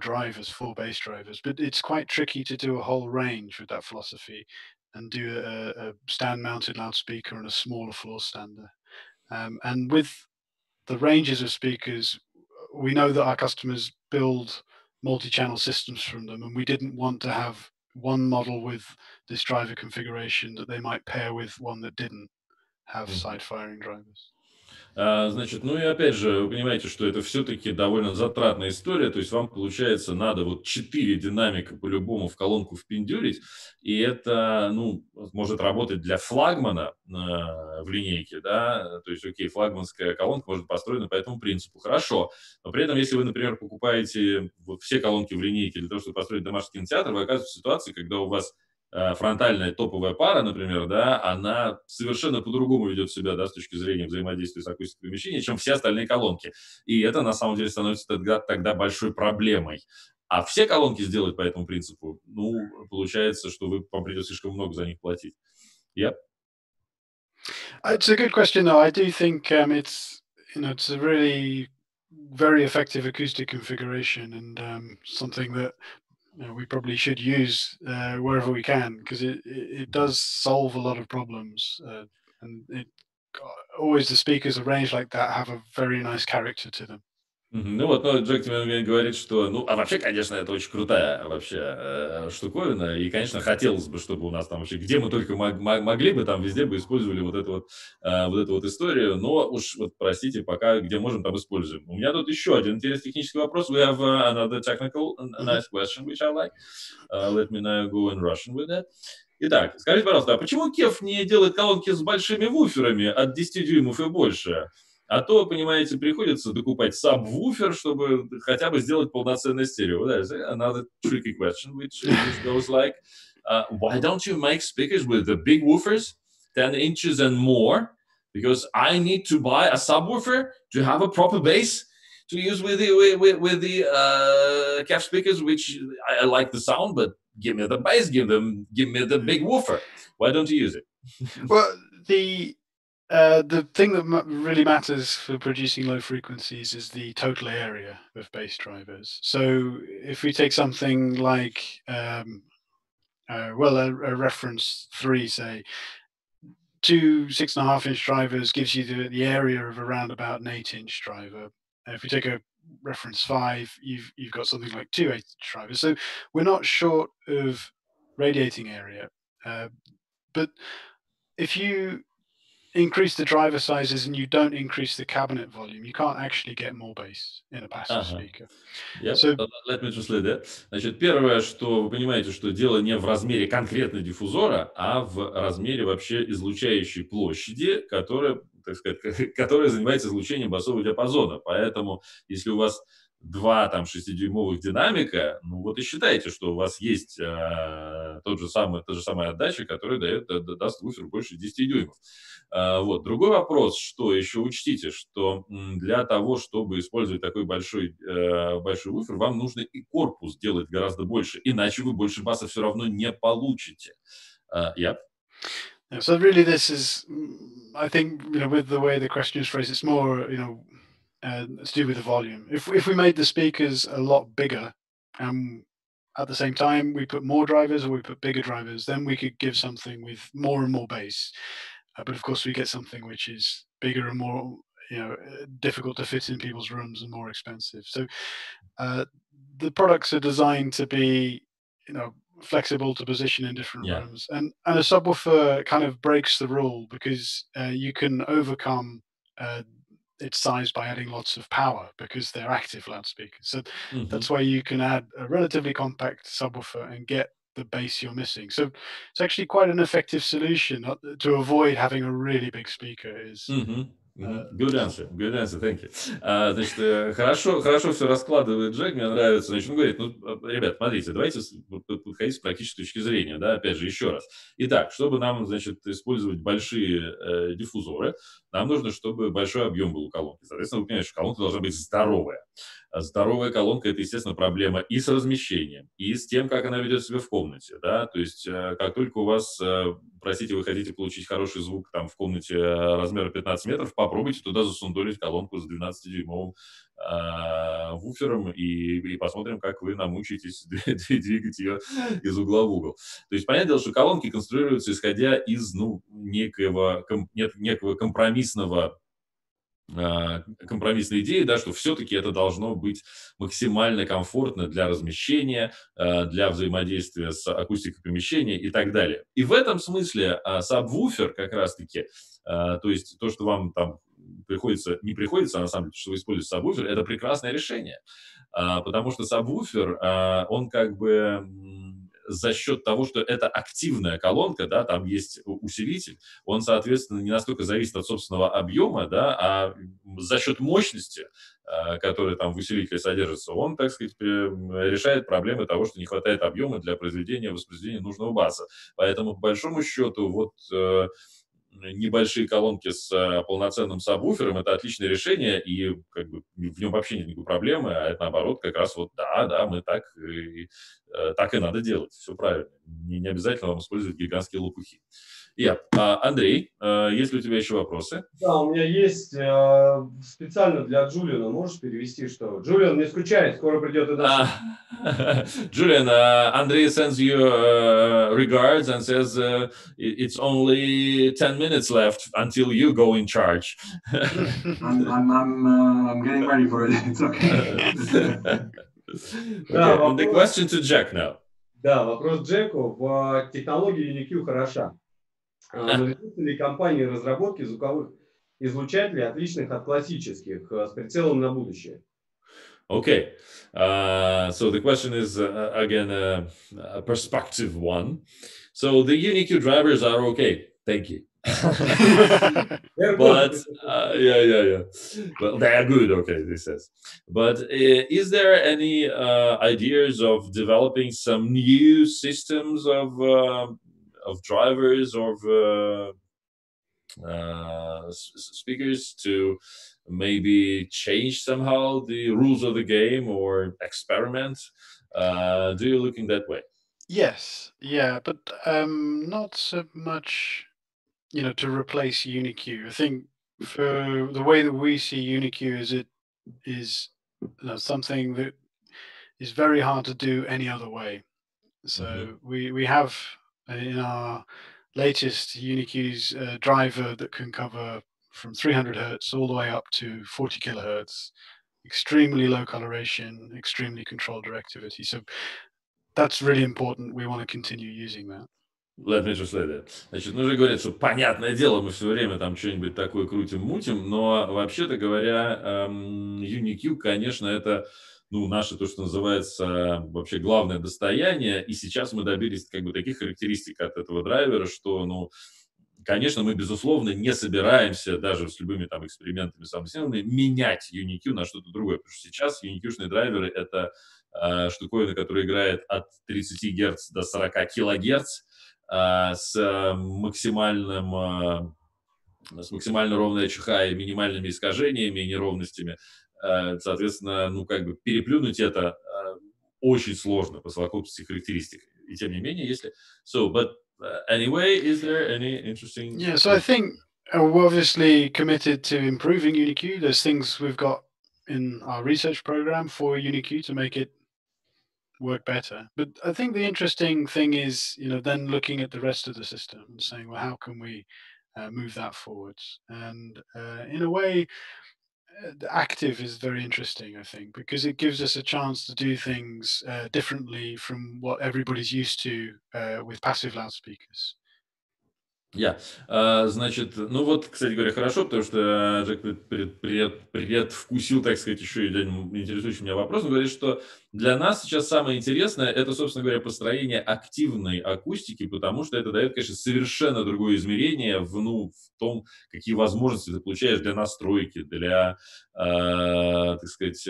bass drivers. But it's quite tricky to do a whole range with that philosophy and do a stand-mounted loudspeaker and a smaller floor stander. And with the ranges of speakers, we know that our customers build multi-channel systems from them, and we didn't want to have one model with this driver configuration that they might pair with one that didn't have side-firing drivers. Значит, ну и опять же, вы понимаете, что это все-таки довольно затратная история, то есть вам, получается, надо вот 4 динамика по-любому в колонку впендюрить, и это, ну, может работать для флагмана в линейке, да, то есть, окей, флагманская колонка может быть построена по этому принципу, хорошо, но при этом, если вы, например, покупаете вот все колонки в линейке для того, чтобы построить домашний кинотеатр, вы оказываетесь в ситуации, когда у вас фронтальная топовая пара, например, да, она совершенно по-другому ведет себя, да, с точки зрения взаимодействия с акустикой помещения, чем все остальные колонки. И это, на самом деле, становится тогда большой проблемой. А все колонки сделать по этому принципу, ну, получается, что вам придется слишком много за них платить. Yep. It's a good question, though. I do think it's a really very effective acoustic configuration and something that we probably should use wherever we can because it does solve a lot of problems and always the speakers arranged like that have a very nice character to them. Ну вот, но Джек тебе говорит, что, ну, а вообще, конечно, это очень крутая вообще штуковина, и, конечно, хотелось бы, чтобы у нас там вообще, где мы только могли бы, там везде бы использовали вот эту вот историю, но уж, вот, простите, пока где можем, там используем. У меня тут еще один интересный технический вопрос. We have another technical, nice question, which I like. Let me now go in Russian with that. Итак, скажите, пожалуйста, а почему KEF не делает колонки с большими вуферами от 10 дюймов и больше? А то, понимаете, приходится докупать сабвуфер, чтобы хотя бы сделать полноценное стерео. That's another tricky question, which goes like, why don't you make speakers with the big woofers, 10 inches and more? Because I need to buy a subwoofer to have a proper bass to use with the KEF speakers, which I like the sound, but give me the bass, give me the big woofer. Why don't you use it? Well, the thing that really matters for producing low frequencies is the total area of bass drivers. So if we take something like, a reference 3, say, 2 6.5-inch drivers gives you the area of around about an 8-inch driver. And if we take a reference 5, you've got something like 2 8-inch drivers. So we're not short of radiating area. But if you increase the driver sizes and you don't increase the cabinet volume, you can't actually get more bass in a passive speaker. Yep. So, let me translate that. Значит, первое, что вы понимаете, что дело не в размере конкретно диффузора, а в размере вообще излучающей площади, которая, так сказать, которая занимается излучением басового диапазона. Поэтому, если у вас 2 там 6-дюймовых динамика, ну вот и считайте, что у вас есть та же самая отдача, которая даст вуфер больше 10 дюймов. Вот. Другой вопрос, что еще учтите, что для того, чтобы использовать такой большой вуфер, вам нужно и корпус делать гораздо больше, иначе вы больше баса все равно не получите. Yeah. So really this is, I think, with the way the question is phrased, it's more, to do with the volume. If we made the speakers a lot bigger and at the same time we put more drivers or we put bigger drivers, then we could give something with more and more bass. But of course we get something which is bigger and more, difficult to fit in people's rooms and more expensive. So the products are designed to be, flexible to position in different Yeah. rooms, and a subwoofer kind of breaks the rule because you can overcome its size by adding lots of power because they're active loudspeakers. So that's why you can add a relatively compact subwoofer and get the bass you're missing. So it's actually quite an effective solution to avoid having a really big speaker. Good answer, thank you. Значит, хорошо все раскладывает Джек, мне нравится. Значит, он говорит, ну, ребят, смотрите, давайте подходить с практической точки зрения, да, опять же, еще раз. Итак, чтобы нам, значит, использовать большие диффузоры, нам нужно, чтобы большой объем был у колонки. Соответственно, вы понимаете, что колонка должна быть здоровая. Здоровая колонка – это, естественно, проблема и с размещением, и с тем, как она ведет себя в комнате, да, то есть как только у вас, простите, вы хотите получить хороший звук там в комнате размера 15 метров, попробуйте туда засундолить колонку с 12-дюймовым вуфером и посмотрим, как вы намучаетесь двигать ее из угла в угол. То есть, понятное дело, что колонки конструируются исходя из, ну, некой компромиссной идеи, да, что все-таки это должно быть максимально комфортно для размещения, для взаимодействия с акустикой помещения и так далее. И в этом смысле сабвуфер как раз-таки, то есть то, что вам там не приходится, а на самом деле, что вы используете сабвуфер, это прекрасное решение, потому что сабвуфер, он как бы за счет того, что это активная колонка, да, там есть усилитель, он, соответственно, не настолько зависит от собственного объема, да, а за счет мощности, которая там в усилителе содержится, он, так сказать, решает проблемы того, что не хватает объема для воспроизведения нужного баса. Поэтому, по большому счету, вот небольшие колонки с полноценным сабвуфером – это отличное решение, и как бы в нем вообще нет никакой проблемы, а это наоборот как раз вот да, мы так и надо делать, все правильно. Не обязательно вам использовать гигантские лопухи. Андрей, есть ли у тебя еще вопросы? Да, у меня есть специально для Джулиана. Можешь перевести, что Джулиан не скучает, скоро придет и наш. Julian, Andrei sends you regards and says it's only 10 minutes left until you go in charge. I'm getting ready for it. It's okay. Okay, the question to Jack now. Да, вопрос Джеку. В технологии UniQ хороша. Нужны ли компании разработки звуковых излучателей, отличных от классических, с прицелом на будущее? Okay, so the question is again a perspective one. So the UniQ drivers are okay, thank you. But yeah. Well, they are good, okay, this says. But is there any ideas of developing some new systems of drivers of speakers to maybe change somehow the rules of the game or experiment? Do you look in that way? Yes, yeah, but not so much, to replace UniQ. I think for the way that we see UniQ is it is something that is very hard to do any other way. So we have in our latest UniQ's driver that can cover from 300 hertz all the way up to 40 kilohertz, extremely low coloration, extremely controlled directivity. So that's really important. We want to continue using that. Let me translate that. Значит, нужно говорить, что понятное дело, мы все время там что-нибудь такое крутим-мутим, но вообще-то говоря, UniQ, конечно, это наше то, что называется вообще главное достояние, и сейчас мы добились как бы таких характеристик от этого драйвера, что, конечно, мы, безусловно, не собираемся даже с любыми там экспериментами самостоятельными менять UniQ на что-то другое, потому что сейчас UniQ-шные драйверы – это штуковина, которая играет от 30 Гц до 40 кГц, с максимально ровной ЧХ и минимальными искажениями и неровностями. Соответственно, переплюнуть это очень сложно по совокупности характеристик. И тем не менее, если... But anyway, is there any interesting... Yeah, so I think we're obviously committed to improving UniQ. There's things we've got in our research program for UniQ to make it work better. But I think the interesting thing is, then looking at the rest of the system and saying, well, how can we move that forwards? And in a way, the active is very interesting, I think, because it gives us a chance to do things differently from what everybody's used to with passive loudspeakers. Значит, ну вот, кстати говоря, хорошо, потому что Джек предвкусил, так сказать, еще и один интересующий меня вопрос. Он говорит, что для нас сейчас самое интересное – это, собственно говоря, построение активной акустики, потому что это дает, конечно, совершенно другое измерение в том, какие возможности ты получаешь для настройки, для, так сказать,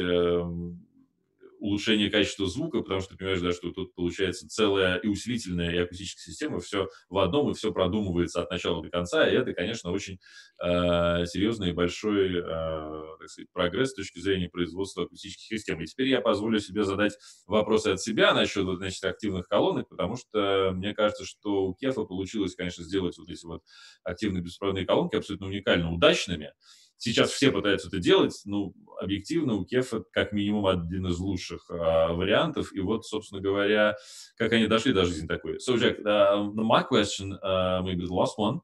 улучшение качества звука, потому что ты понимаешь, да, что тут получается целая и усилительная, и акустическая система, все в одном, и все продумывается от начала до конца, и это, конечно, очень серьезный и большой, так сказать, прогресс с точки зрения производства акустических систем. И теперь я позволю себе задать вопросы от себя насчет, значит, активных колонок, потому что мне кажется, что у KEF получилось, конечно, сделать вот эти вот активные беспроводные колонки абсолютно уникально удачными. Сейчас все пытаются это делать, но объективно у KEF как минимум один из лучших вариантов. И вот, собственно говоря, как они дошли до жизни такой. So, Jack, my question, maybe the last one.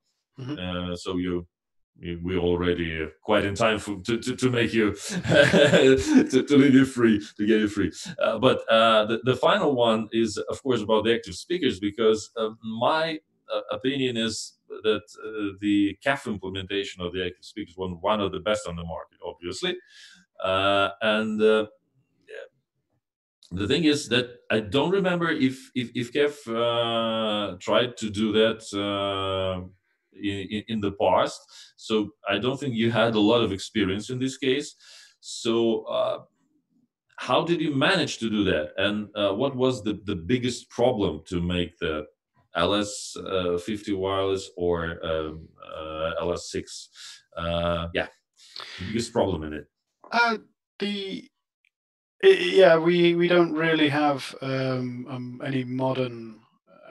So we already quite in time to make you to leave you free, to get you free. But the final one is, of course, about the active speakers, because my opinion is that the KEF implementation of the active speakers was one of the best on the market, obviously. And the thing is that I don't remember if KEF tried to do that in the past. So I don't think you had a lot of experience in this case. So how did you manage to do that? And what was the biggest problem to make the LS50 wireless or LS6? The biggest problem in it. We don't really have any modern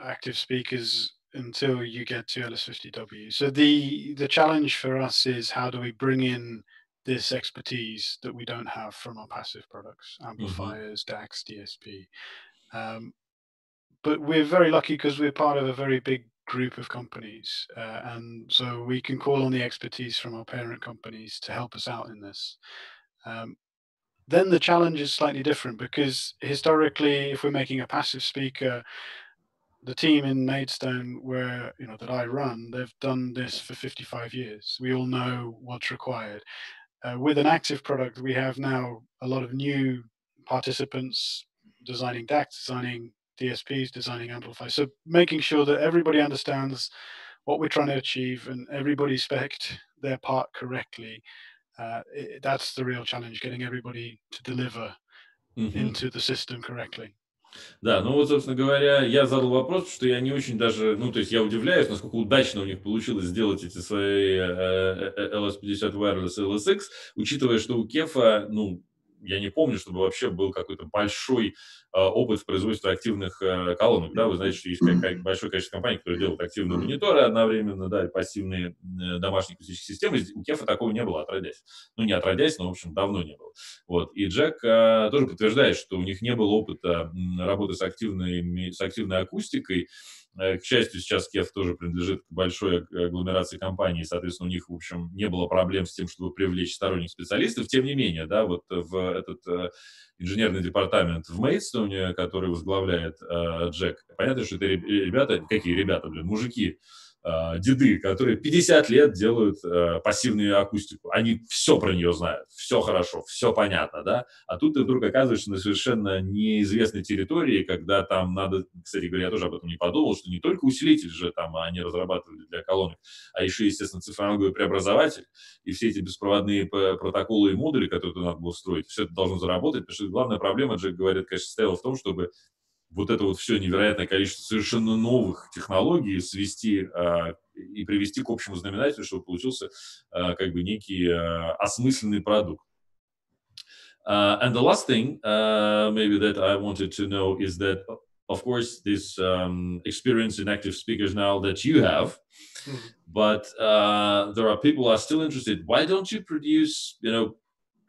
active speakers until you get to LS50W. So the challenge for us is how do we bring in this expertise that we don't have from our passive products, amplifiers, DACs, DSP. But we're very lucky because we're part of a very big group of companies. And so we can call on the expertise from our parent companies to help us out in this. Then the challenge is slightly different because historically, if we're making a passive speaker, the team in Maidstone that I run, they've done this for 55 years. We all know what's required. With an active product, we have now a lot of new participants designing DACs, designing DSPs, designing amplifiers. So making sure that everybody understands what we're trying to achieve and everybody spec'd their part correctly. That's the real challenge, getting everybody to deliver into the system correctly. Да, ну вот, собственно говоря, я задал вопрос, что я не очень даже, то есть я удивляюсь, насколько удачно у них получилось сделать эти свои LS50 Wireless и LSX, учитывая, что у KEF, я не помню, чтобы вообще был какой-то большой опыт в производстве активных колонок. Да? Вы знаете, что есть большое количество компаний, которые делают активные мониторы одновременно, да, и пассивные домашние акустические системы. У KEF такого не было, отродясь. Не отродясь, но, в общем, давно не было. Вот. И Джек тоже подтверждает, что у них не было опыта работы с активной акустикой. К счастью, сейчас KEF тоже принадлежит к большой агломерации компаний, соответственно, у них, в общем, не было проблем с тем, чтобы привлечь сторонних специалистов. Тем не менее, да, вот в этот инженерный департамент в Мейдстоуне, который возглавляет Джек, понятно, что это ребята, мужики, деды, которые 50 лет делают пассивную акустику. Они все про нее знают, все хорошо, все понятно, да? А тут ты вдруг оказываешься на совершенно неизвестной территории, когда там надо, кстати говоря, я тоже об этом не подумал, что не только усилитель же там они разрабатывали для колонок, а еще, естественно, цифровой преобразователь и все эти беспроводные протоколы и модули, которые надо было строить, все это должно заработать, потому что главная проблема, Джек говорит, конечно, состояла в том, чтобы вот это вот все невероятное количество совершенно новых технологий свести и привести к общему знаменателю, чтобы получился как бы некий осмысленный продукт. And the last thing, maybe that I wanted to know is that, of course, this experience in active speakers now that you have, but there are people who are still interested. Why don't you produce, the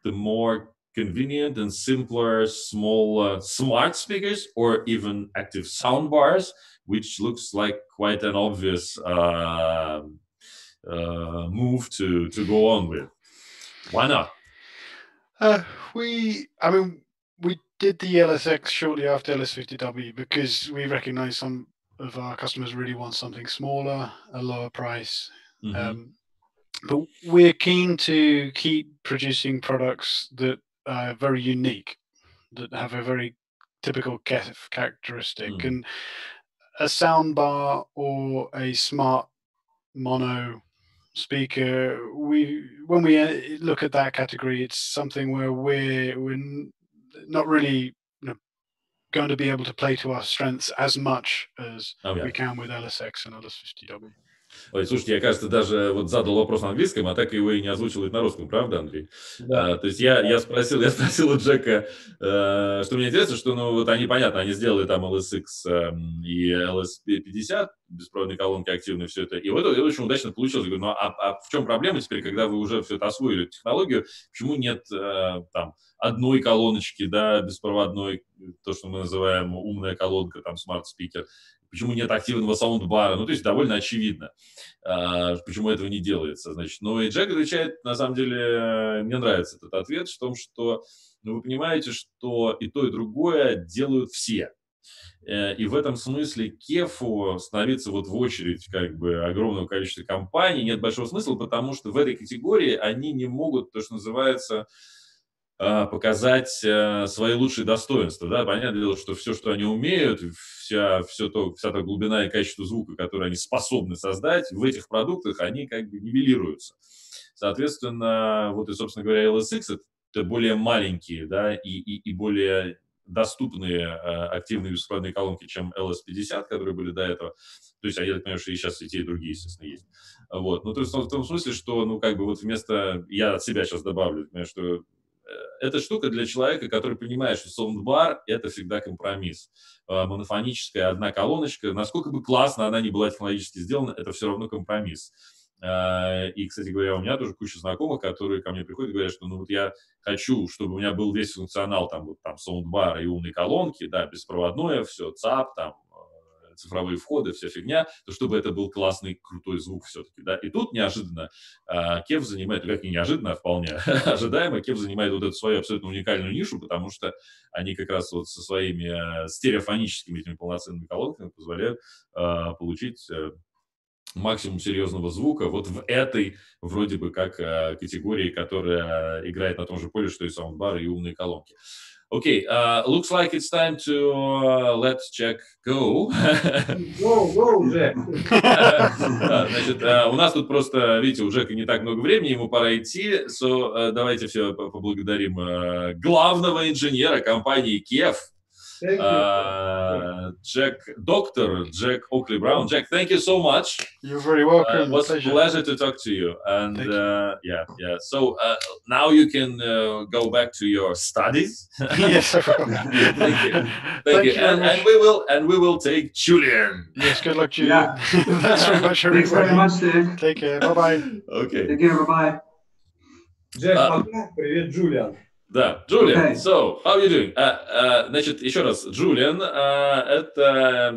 more convenient and simpler, small, smart speakers, or even active sound bars, which looks like quite an obvious move to go on with? Why not? We did the LSX shortly after LS50W because we recognize some of our customers really want something smaller, a lower price. But we're keen to keep producing products that are very unique, that have a very typical KEF characteristic. And a soundbar or a smart mono speaker, when we look at that category, it's something where we're not really going to be able to play to our strengths as much as we can with LSX and LS50W. Ой, слушайте, я, кажется, даже вот задал вопрос на английском, а так его и не озвучил на русском, правда, Андрей? Да. То есть я спросил у Джека, что мне интересно, что, ну, вот они, понятно, они сделали там LSX и LS50, беспроводные колонки активные, все это, и вот это очень удачно получилось. Я говорю, ну, а в чем проблема теперь, когда вы уже все это освоили, технологию, почему нет там одной колоночки, да, беспроводной, то, что мы называем умная колонка, там, смарт-спикер, почему нет активного саундбара, ну, то есть довольно очевидно, почему этого не делается, значит. Но и Джек отвечает, на самом деле, мне нравится этот ответ, в том, что, ну, вы понимаете, что и то, и другое делают все. И в этом смысле KEF становиться вот в очередь как бы огромного количества компаний нет большого смысла, потому что в этой категории они не могут, то, что называется, показать свои лучшие достоинства. Да? Понятное дело, что все, что они умеют, вся та глубина и качество звука, которые они способны создать, в этих продуктах они как бы нивелируются. Соответственно, вот и, собственно говоря, LSX – это более маленькие, да, и более доступные активные беспроводные колонки, чем LS50, которые были до этого. То есть, я так понимаю, что и сейчас и те, и другие, естественно, есть. Вот. Ну, то есть, в том смысле, что, ну, как бы вот вместо... Я от себя сейчас добавлю, понимаю, что эта штука для человека, который понимает, что саундбар – это всегда компромисс. Монофоническая одна колоночка, насколько бы классно она ни была технологически сделана, это все равно компромисс. И, кстати говоря, у меня тоже куча знакомых, которые ко мне приходят и говорят, что ну вот я хочу, чтобы у меня был весь функционал, там, вот, там саундбар и умные колонки, да, беспроводное, все, ЦАП, там, цифровые входы, вся фигня, то чтобы это был классный, крутой звук все-таки, да. И тут неожиданно KEF занимает, как не неожиданно, а вполне ожидаемо, KEF занимает вот эту свою абсолютно уникальную нишу, потому что они как раз вот со своими стереофоническими этими полноценными колонками позволяют получить максимум серьезного звука вот в этой вроде бы как категории, которая играет на том же поле, что и саундбар и умные колонки. Okay, looks like it's time to let Jack go. Go, Джек. Значит, у нас тут просто, видите, у Джека не так много времени, ему пора идти. Давайте все поблагодарим главного инженера компании KEF, доктор Джек Окли-Браун. Jack, thank you so much. You're very welcome. It was a pleasure to talk to you. And yeah. So now you can go back to your studies. Yes, Thank you. And we will take Julian. Yes, good luck, Julian. Thanks very much, everybody. Thanks very much, Dick. Take care. Bye-bye. Okay. Take care, bye-bye. Джек, пока. Привет, Джулиан. Да, Джулиан, Okay. so, how are you doing? Значит, еще раз, Джулиан это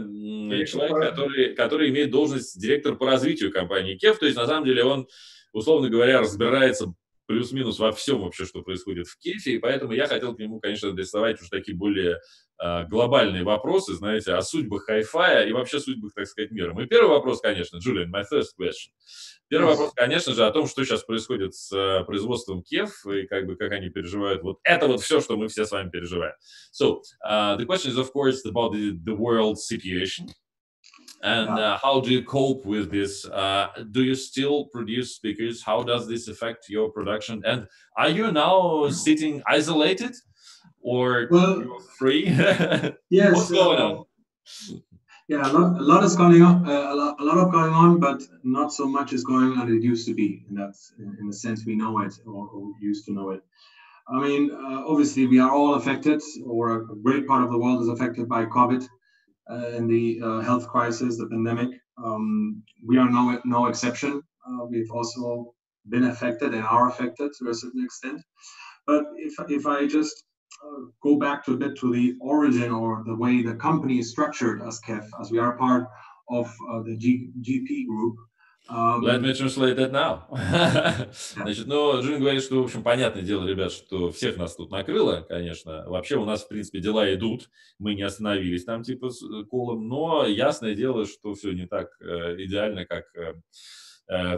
человек, который имеет должность директора по развитию компании KEF, то есть, на самом деле, он, условно говоря, разбирается плюс-минус во всем вообще, что происходит в KEF, и поэтому я хотел к нему, конечно, адресовать уже такие более глобальные вопросы, знаете, о судьбах хай-фая и вообще судьбах, так сказать, мира. Мой первый вопрос, конечно, Джулиан, my first question. Первый вопрос, конечно же, о том, что сейчас происходит с производством KEF и как они переживают вот это вот все, что мы все с вами переживаем. So, the question is, of course, about the world situation. And how do you cope with this? Do you still produce speakers? How does this affect your production? And are you now sitting isolated or you're free? Yes. What's going on? Yeah, a lot is going on. A lot of going on, but not so much is going on as it used to be. And that's in the sense we know it or used to know it. I mean, obviously we are all affected, or a great part of the world is affected by COVID and the health crisis, the pandemic. We are no exception. We've also been affected and are affected to a certain extent. But if I just go back a bit to the origin or the way the company is structured as KEF, as we are part of the GP group, Let me translate that now. Значит, ну, Джулиан говорит, что, в общем, понятное дело, ребят, что всех нас тут накрыло, конечно. Вообще у нас, в принципе, дела идут. Мы не остановились там, типа, с колом. Но ясное дело, что все не так идеально, как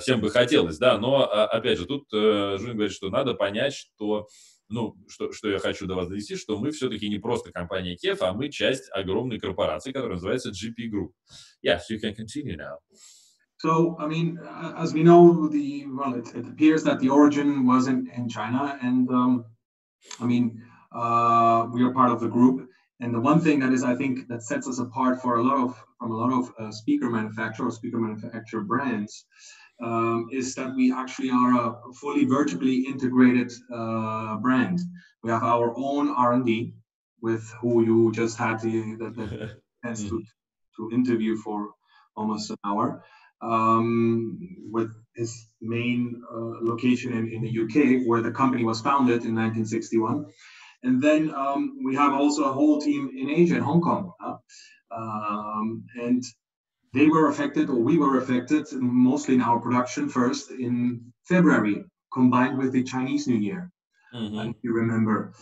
всем бы хотелось, да. Но, опять же, тут Джулиан говорит, что надо понять, что, ну, что я хочу до вас донести, что мы все-таки не просто компания KEF, а мы часть огромной корпорации, которая называется GP Group. Yes, you can continue now. So, I mean, as we know, it appears that the origin was in China, and I mean, we are part of the group. And the one thing that is, I think, that sets us apart from a lot of speaker manufacturer brands is that we actually are a fully vertically integrated brand. We have our own R&D, with who you just had the chance to interview for almost an hour. With his main location in the UK, where the company was founded in 1961. And then we have also a whole team in Asia, in Hong Kong. And they were affected, or we were affected, mostly in our production first in February, combined with the Chinese New Year. If you remember.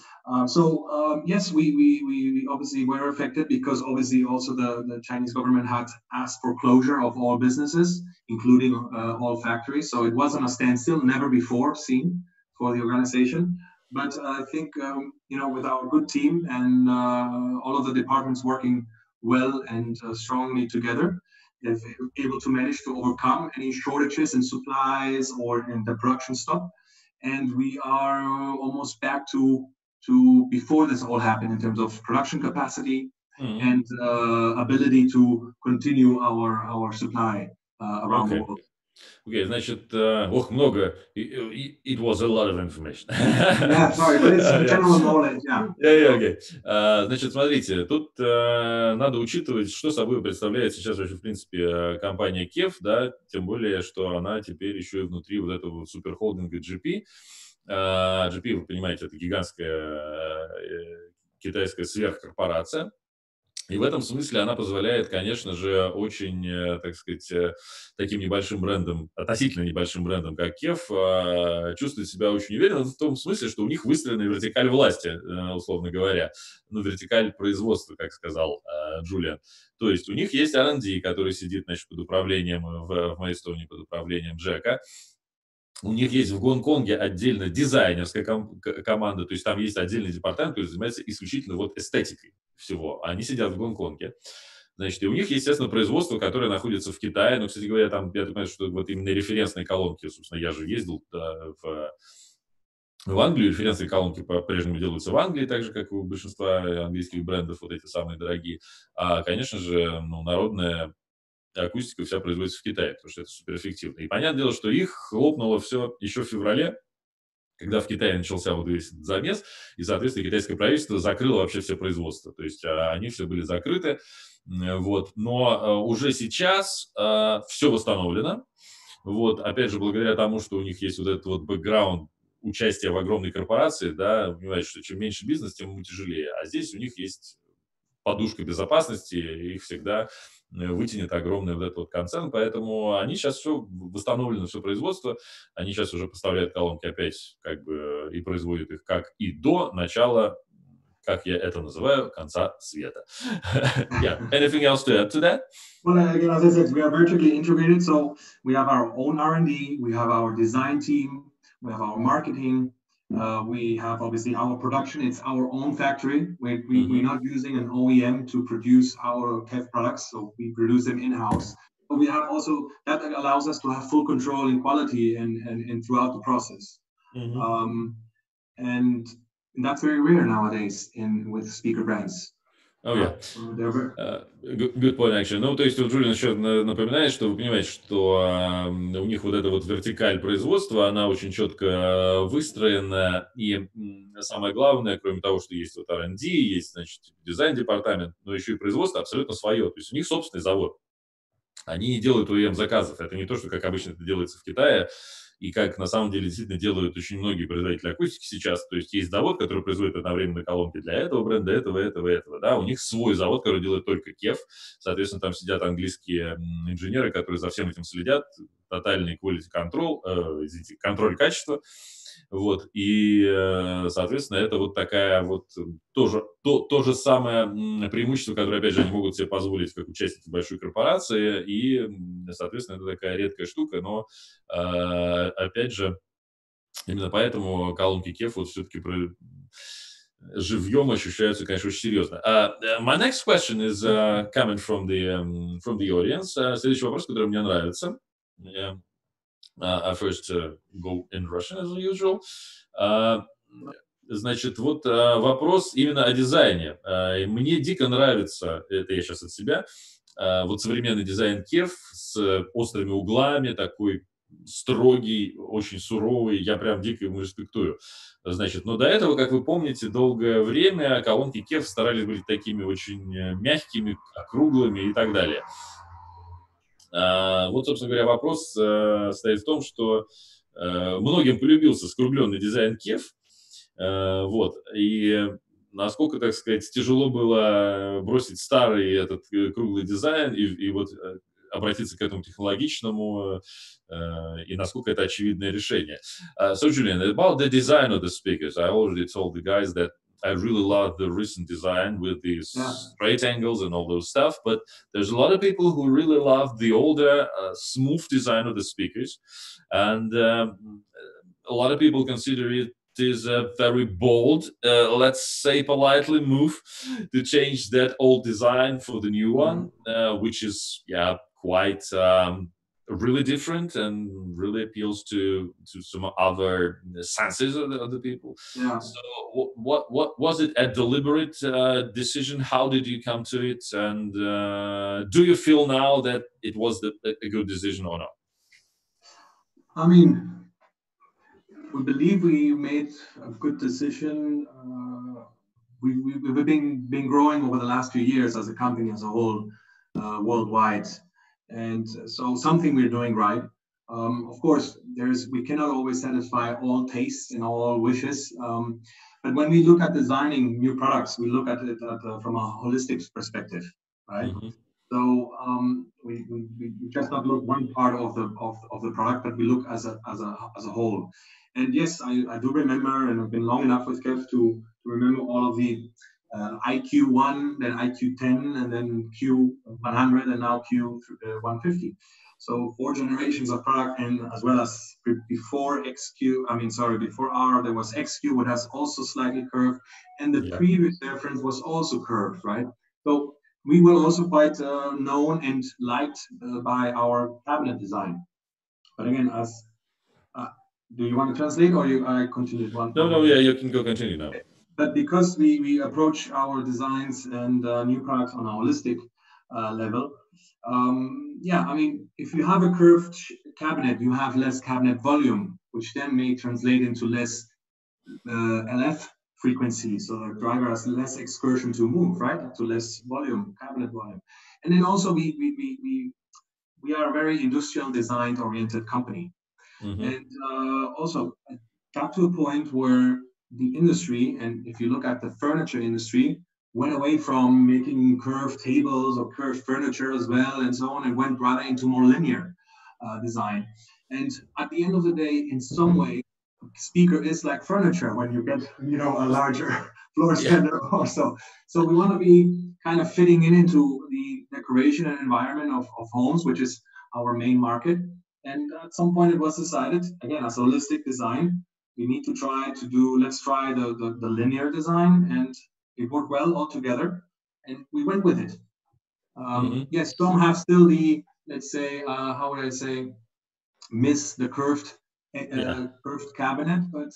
Yes, we obviously were affected because obviously also the Chinese government had asked for closure of all businesses, including all factories. So it wasn't a standstill, never before seen for the organization. But I think, you know, with our good team and all of the departments working well and strongly together, they're able to manage to overcome any shortages in supplies or in the production stop. And we are almost back to before this all happened in terms of production capacity and ability to continue our supply around the world. Okay, значит, много. It was a lot of information. Yeah, sorry, but it's general knowledge, yeah. Okay. Значит, смотрите, тут надо учитывать, что собой представляет сейчас вообще, в принципе, компания KEF, да, тем более, что она теперь еще и внутри вот этого суперхолдинга GP. GP, вы понимаете, это гигантская китайская сверхкорпорация. И в этом смысле она позволяет, конечно же, очень, так сказать, таким небольшим брендом, относительно небольшим брендом, как KEF, чувствовать себя очень уверенно в том смысле, что у них выстроена вертикаль власти, условно говоря, ну, вертикаль производства, как сказал Джулиан. То есть у них есть R&D, который сидит, значит, под управлением, в моей стороне под управлением Джека. У них есть в Гонконге отдельно дизайнерская команда, то есть там есть отдельный департамент, который занимается исключительно вот эстетикой всего. Они сидят в Гонконге. Значит, и у них, естественно, производство, которое находится в Китае. Но, кстати говоря, там, я думаю, что вот именно референсные колонки, собственно, я же ездил в Англию, референсные колонки по-прежнему делаются в Англии, так же, как и у большинства английских брендов, вот эти самые дорогие. А, конечно же, ну, народная акустика вся производится в Китае, потому что это суперэффективно. И понятное дело, что их хлопнуло все еще в феврале, когда в Китае начался вот весь этот замес, и, соответственно, китайское правительство закрыло вообще все производства. То есть они все были закрыты. Вот. Но уже сейчас все восстановлено. Вот. Опять же, благодаря тому, что у них есть вот этот вот бэкграунд участия в огромной корпорации, да, вы понимаете, что чем меньше бизнес, тем ему тяжелее. А здесь у них есть подушка безопасности, их всегда вытянет огромный вот этот вот концерн, поэтому они сейчас все восстановлено, все производство, они сейчас уже поставляют колонки опять как бы и производят их как и до начала, как я это называю, конца света. Yeah. Anything else to add to that? Well, again, as I said, we are vertically integrated, so we have our own R&D, we have our design team, we have our marketing, we have obviously our production. It's our own factory. We're not using an OEM to produce our KEF products, so we produce them in-house. But we have also, that allows us to have full control in quality and throughout the process. And that's very rare nowadays with speaker brands. Oh, yeah. Good point, actually. Ну, то есть, вот Джулиан еще напоминает, что вы понимаете, что у них вот эта вот вертикаль производства, она очень четко выстроена, и самое главное, кроме того, что есть вот R&D, есть, значит, дизайн-департамент, но еще и производство абсолютно свое, то есть у них собственный завод. Они не делают OEM заказов, это не то, что, как обычно это делается в Китае, и как на самом деле действительно делают очень многие производители акустики сейчас. То есть есть завод, который производит одновременно колонки для этого бренда, этого, да. У них свой завод, который делает только KEF. Соответственно, там сидят английские инженеры, которые за всем этим следят. Тотальный quality control, контроль качества. Вот, и, соответственно, это вот такая вот тоже то же самое преимущество, которое, опять же, они могут себе позволить как участники большой корпорации, и, соответственно, это такая редкая штука, но, опять же, именно поэтому колонки KEF вот все-таки живьем ощущаются, конечно, очень серьезно. My next question is coming from the audience. Следующий вопрос, который мне нравится. I first go in Russian as usual. Значит, вот вопрос именно о дизайне. Мне дико нравится, это я сейчас от себя, вот современный дизайн KEF с острыми углами, такой строгий, очень суровый, я прям дико ему респектую. Значит, но до этого, как вы помните, долгое время колонки KEF старались быть такими очень мягкими, округлыми и так далее. Вот, собственно говоря, вопрос стоит в том, что многим полюбился скругленный дизайн KEF, вот, и насколько, так сказать, тяжело было бросить старый этот круглый дизайн и вот обратиться к этому технологичному, и насколько это очевидное решение. So, Julian, about the design of the speakers, I already told the guys that I really love the recent design with these straight angles and all those stuff, but there's a lot of people who really love the older, smooth design of the speakers, and a lot of people consider it is a very bold, let's say politely, move to change that old design for the new one, which is, quite really different and really appeals to some other senses of the people. Yeah. So what was it a deliberate decision? How did you come to it? And do you feel now that it was a good decision or not? I mean, we believe we made a good decision. We've been growing over the last few years as a company as a whole, worldwide. And so something we're doing right. Of course, we cannot always satisfy all tastes and all wishes. But when we look at designing new products, we look at it from a holistic perspective, right? Mm-hmm. So we just not look one part of the product, but we look as a whole. And yes, I do remember, and I've been long enough with KEF to remember all of the IQ1, then IQ10, and then Q100, and now Q150. So 4 generations of product, and as well as before before R, there was XQ, which has also slightly curved, and the previous reference was also curved, right? So we were also quite known and liked by our cabinet design. But again, do you want to translate, or I continue? No, you can go continue now. But because we approach our designs and new products on a holistic level, I mean, if you have a curved cabinet, you have less cabinet volume, which then may translate into less LF frequency. So the driver has less excursion to move, right? To less volume, cabinet volume. And then also we are a very industrial design oriented company. Mm-hmm. And also got to a point where the industry, and if you look at the furniture industry, went away from making curved tables or curved furniture as well, and so on, and went rather into more linear design. And at the end of the day, in some way, speaker is like furniture when you get, a larger floor standard or so. So we want to be kind of fitting into the decoration and environment of homes, which is our main market. And at some point it was decided, again, as a holistic design, we need to let's try the linear design, and it worked well all together, and we went with it. Yes, some have still the, let's say, how would I say, miss the curved cabinet, but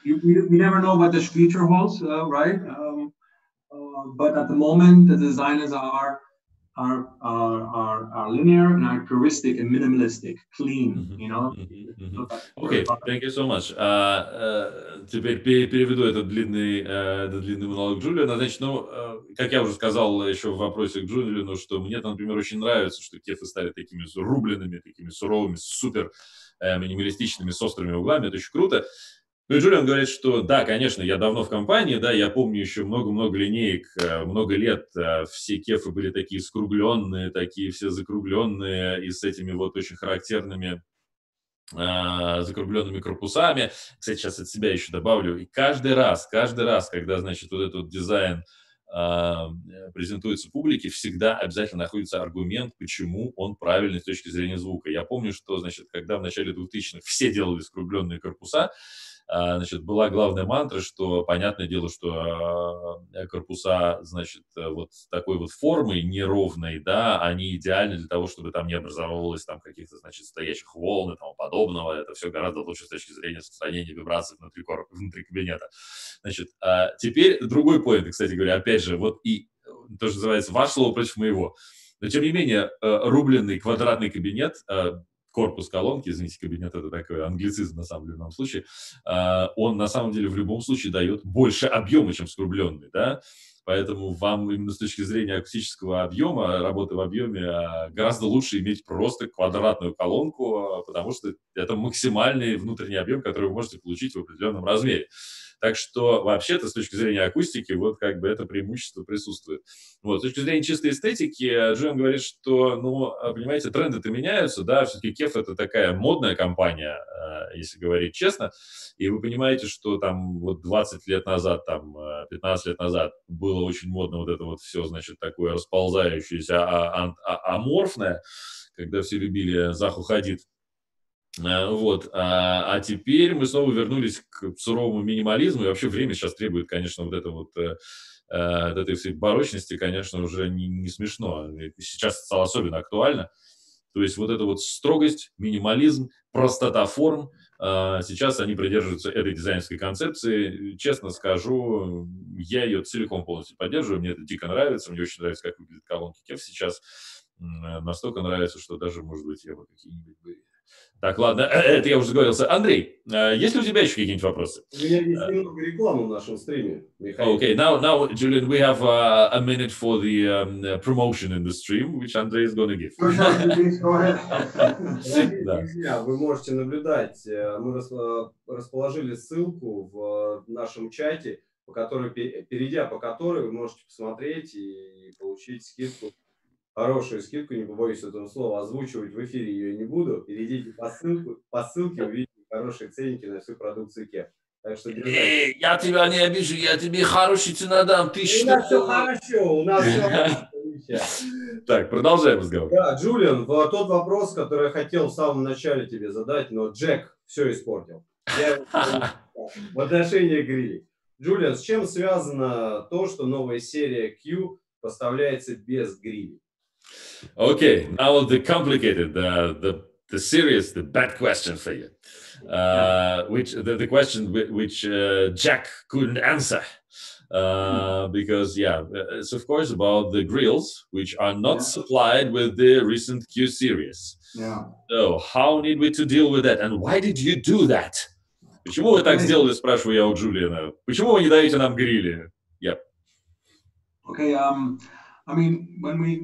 we never know what the future holds, right? But at the moment, the designers are are linear and are puristic and minimalistic, clean, you know. Okay, thank you so much. Теперь переведу этот длинный монолог Джулиана. Значит, ну, как я уже сказал еще в вопросе к Джулиану, что мне, например, очень нравится, что кефы стали такими рубленными, такими суровыми, супер минималистичными, с острыми углами. Это очень круто. Ну и Джулиан говорит, что да, конечно, я давно в компании, да, я помню еще много-много линеек, много лет, все кефы были такие скругленные, такие все закругленные и с этими вот очень характерными закругленными корпусами. Кстати, сейчас от себя еще добавлю. И каждый раз, когда, значит, вот этот вот дизайн презентуется публике, всегда обязательно находится аргумент, почему он правильный с точки зрения звука. Я помню, что, значит, когда в начале 2000-х все делали скругленные корпуса, значит, была главная мантра, что, понятное дело, что корпуса, значит, вот такой вот формы неровной, да, они идеальны для того, чтобы там не образовывалось там каких-то, значит, стоячих волн и тому подобного. Это все гораздо лучше с точки зрения сохранения вибраций внутри кабинета. Значит, теперь другой поинт, кстати говоря, опять же, вот и то, что называется, ваше слово против моего. Но, тем не менее, рубленый квадратный кабинет, корпус колонки, извините, кабинет — это такой англицизм на самом деле в данном случае, он на самом деле в любом случае дает больше объема, чем скругленный, да, поэтому вам именно с точки зрения акустического объема, работы в объеме, гораздо лучше иметь просто квадратную колонку, потому что это максимальный внутренний объем, который вы можете получить в определенном размере. Так что вообще-то с точки зрения акустики вот как бы это преимущество присутствует. Вот. С точки зрения чистой эстетики, Джон говорит, что, ну, понимаете, тренды-то меняются, да, все-таки KEF — это такая модная компания, если говорить честно, и вы понимаете, что там вот 20 лет назад, там 15 лет назад было очень модно вот это вот все, значит, такое расползающееся, аморфное, когда все любили «Заху Хадид». Вот. А теперь мы снова вернулись к суровому минимализму, и вообще время сейчас требует, конечно, вот это вот от этой всей барочности, конечно, уже не смешно. Сейчас стало особенно актуально. То есть вот эта вот строгость, минимализм, простота форм, сейчас они придерживаются этой дизайнерской концепции. Честно скажу, я ее целиком полностью поддерживаю, мне это дико нравится, мне очень нравится, как выглядят колонки KEF сейчас. Настолько нравится, что даже, может быть, я бы какие-нибудь... Так, ладно, это я уже договорился. Андрей, есть ли у тебя еще какие-нибудь вопросы? У меня есть немного рекламы в нашем стриме, Михаил. Okay, now, Julian, we have a minute for the promotion in the stream, which Andrei is going to give. Друзья, вы можете наблюдать, мы расположили ссылку в нашем чате, перейдя по которой вы можете посмотреть и получить скидку. Хорошую скидку, не побоюсь этого слова, озвучивать в эфире ее не буду. Перейдите по ссылке, увидите хорошие ценники на всю продукцию KEF. Так что держите. Я тебя не обижу, я тебе хорошие цены дам. Ты что? У нас все хорошо, у нас все хорошо. Так, продолжаем разговор. Да, Джулиан, тот вопрос, который я хотел в самом начале тебе задать, но Джек все испортил. В отношении грилей. Джулиан, с чем связано то, что новая серия Q поставляется без грилей? Okay, now the complicated, the serious, the bad question for you, which the question which Jack couldn't answer, because it's of course about the grills which are not supplied with the recent Q series. Yeah. So how need we to deal with that, and why did you do that? Почему вы так сделали, спрашиваю я у Джулиана. Почему вы не даете нам грили? Yep. Okay. I mean, when we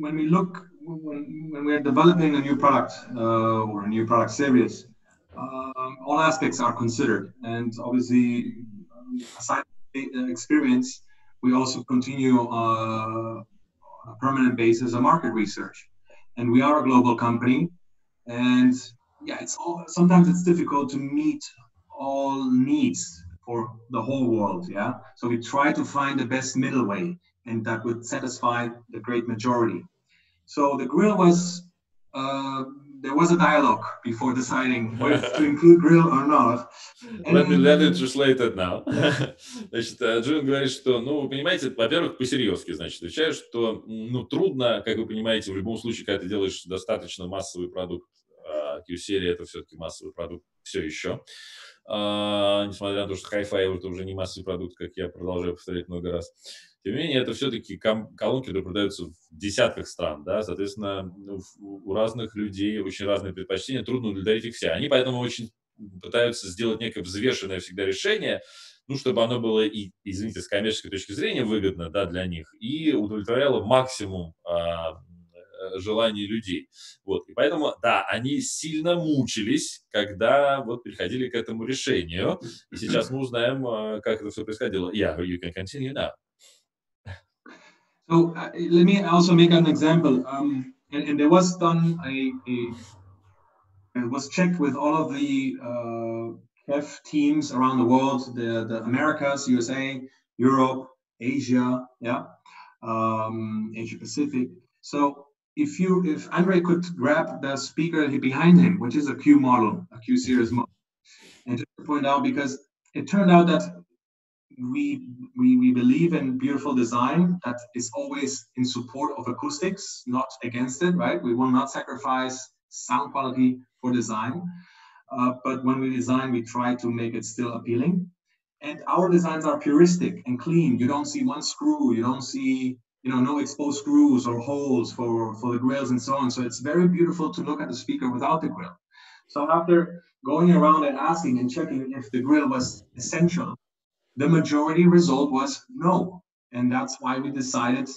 are developing a new product or a new product series, all aspects are considered, and obviously, aside from the experience, we also continue on a permanent basis of market research, and we are a global company, and sometimes it's difficult to meet all needs for the whole world. Yeah, so we try to find the best middle way, and that would satisfy the great majority. So the grill was, there was a dialogue before deciding whether to include grill or not. Let me translate it now. Значит, Джон говорит, что, ну, вы понимаете, во-первых, по-серьезки, значит, отвечаю, что, ну, трудно, как вы понимаете, в любом случае, когда ты делаешь достаточно массовый продукт, Q-серия — это все-таки массовый продукт все еще. Несмотря на то, что Hi-Fi это уже не массовый продукт, как я продолжаю повторять много раз. Тем не менее, это все-таки колонки, которые продаются в десятках стран, да, соответственно, у разных людей очень разные предпочтения, трудно удовлетворить их все. Они поэтому очень пытаются сделать некое взвешенное всегда решение, ну, чтобы оно было и, извините, с коммерческой точки зрения выгодно, да, для них, и удовлетворяло максимум желаний людей. Вот. И поэтому, да, они сильно мучились, когда вот приходили к этому решению. И сейчас мы узнаем, как это все происходило. Yeah, you can continue now. So let me also make an example. And there was done it was checked with all of the KEF teams around the world, the Americas, USA, Europe, Asia, yeah, Asia Pacific. So if Andre could grab the speaker behind him, which is a Q model, a Q series model, and just to point out, because it turned out that we believe in beautiful design that is always in support of acoustics, not against it, right? We will not sacrifice sound quality for design, but when we design, we try to make it still appealing. And our designs are puristic and clean. You don't see one screw, you don't see, no exposed screws or holes for the grills and so on. So it's very beautiful to look at the speaker without the grill. So after going around and asking and checking if the grill was essential, the majority result was no. And that's why we decided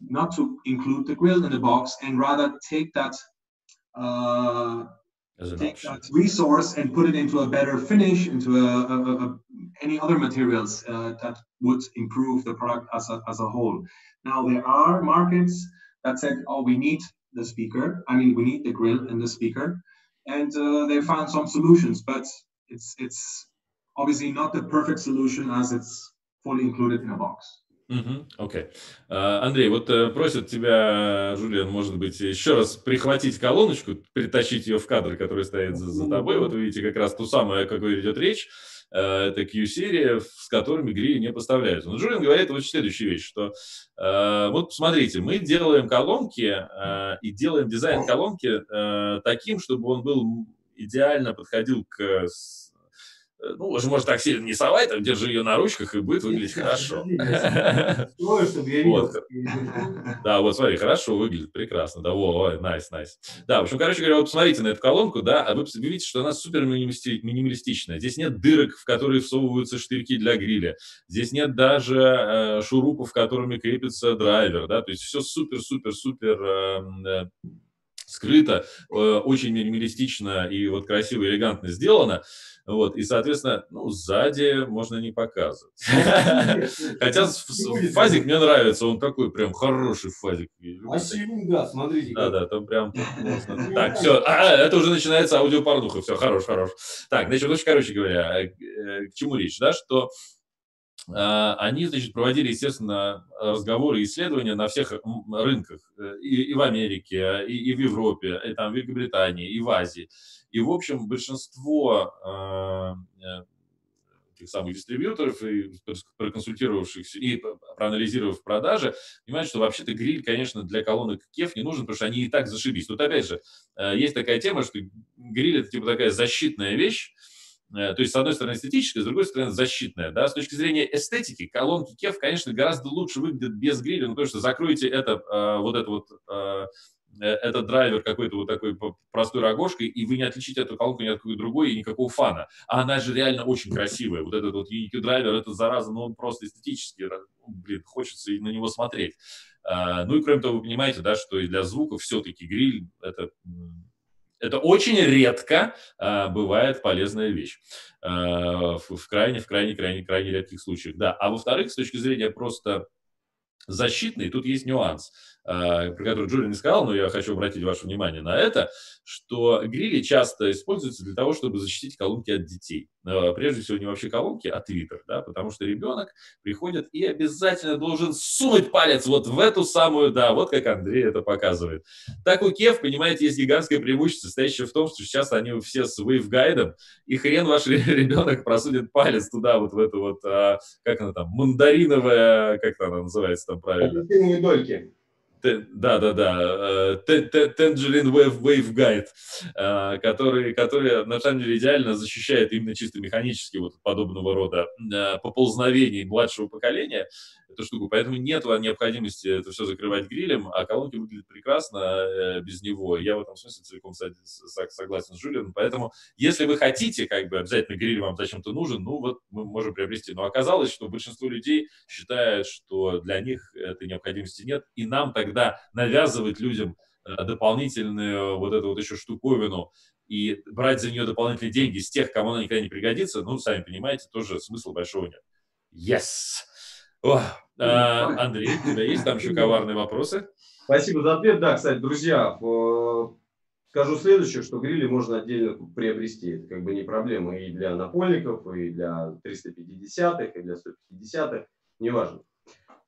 not to include the grill in the box and rather take that resource and put it into a better finish, into any other materials that would improve the product as a whole. Now, there are markets that said, oh, we need the speaker. I mean, we need the grill and the speaker. And they found some solutions, but it's obviously not the perfect solution as it's fully included in a box. Окей. Андрей, вот просит тебя, Джулиан, может быть, еще раз прихватить колоночку, притащить ее в кадр, который стоит за тобой. Вот вы видите как раз ту самую, о какой идет речь. Это Q-серия, с которыми грили не поставляются. Но Джулиан говорит вот следующую вещь, что вот посмотрите, мы делаем колонки и делаем дизайн колонки таким, чтобы он был идеально подходил к... Ну, уже может так сильно не совать, там, держи ее на ручках, и будет выглядеть хорошо. Да, вот смотри, хорошо выглядит, прекрасно. Да, найс. Да, в общем, короче говоря, вот посмотрите на эту колонку, да, а вы видите, что она супер минималистичная. Здесь нет дырок, в которые всовываются штырьки для гриля. Здесь нет даже шурупов, которыми крепится драйвер, да, то есть все супер-супер-супер скрыто, очень минималистично и вот красиво, элегантно сделано. Вот, и, соответственно, сзади можно не показывать. Хотя фазик мне нравится, он такой прям хороший фазик. Да, смотрите. Да, там прям... Так, все, это уже начинается аудиопорнуха, все, хорош. Так, значит, очень, короче говоря, к чему речь, да, что они, значит, проводили, естественно, разговоры и исследования на всех рынках, и в Америке, и в Европе, и там в Великобритании, и в Азии. И, в общем, большинство тех самых дистрибьюторов, и проконсультировавшихся и проанализировав продажи, понимают, что вообще-то гриль, конечно, для колонок KEF не нужен, потому что они и так зашибись. Тут, опять же, есть такая тема, что гриль – это типа такая защитная вещь. То есть, с одной стороны, эстетическая, с другой стороны, защитная. Да? С точки зрения эстетики, колонки KEF, конечно, гораздо лучше выглядят без гриля, потому что закроете этот драйвер какой-то вот такой простой рогожкой, и вы не отличите эту колонку ни от какой другой и никакого фана. А она же реально очень красивая. Вот этот вот Unique драйвер, это зараза, он просто эстетически, хочется на него смотреть. Ну и кроме того, вы понимаете, да, что и для звука все-таки гриль это очень редко бывает полезная вещь. В крайне редких случаях. Да. А во-вторых, с точки зрения просто защитной, тут есть нюанс, про который Джулиан не сказал, но я хочу обратить ваше внимание на это, что грили часто используются для того, чтобы защитить колонки от детей. Прежде всего, не вообще колонки, а твиттер, да, потому что ребенок приходит и обязательно должен сунуть палец вот в эту самую, да, вот как Андрей это показывает. Так у KEF, понимаете, есть гигантское преимущество, состоящее в том, что сейчас они все с вейвгайдом, и хрен ваш ребенок просунет палец туда, вот в эту вот, как она там, мандариновая, как она называется там правильно? Апельсиновые дольки. Да. Tangerine Wave Guide, который на самом деле идеально защищает именно чисто механически вот подобного рода поползновений младшего поколения эту штуку. Поэтому нет необходимости это все закрывать грилем, а колонки выглядят прекрасно без него. Я в этом смысле целиком согласен с Джулианом. Поэтому, если вы хотите, как бы обязательно гриль вам зачем-то нужен, ну вот мы можем приобрести. Но оказалось, что большинство людей считает, что для них этой необходимости нет, и нам тогда навязывать людям дополнительную вот эту вот еще штуковину и брать за нее дополнительные деньги с тех, кому она никогда не пригодится, ну, сами понимаете, тоже смысла большого нет. Yes! Андрей, у тебя есть там еще коварные вопросы? Спасибо за ответ. Да, кстати, друзья, скажу следующее, что грили можно отдельно приобрести. Это как бы не проблема и для напольников, и для 350-х, и для 150-х, неважно.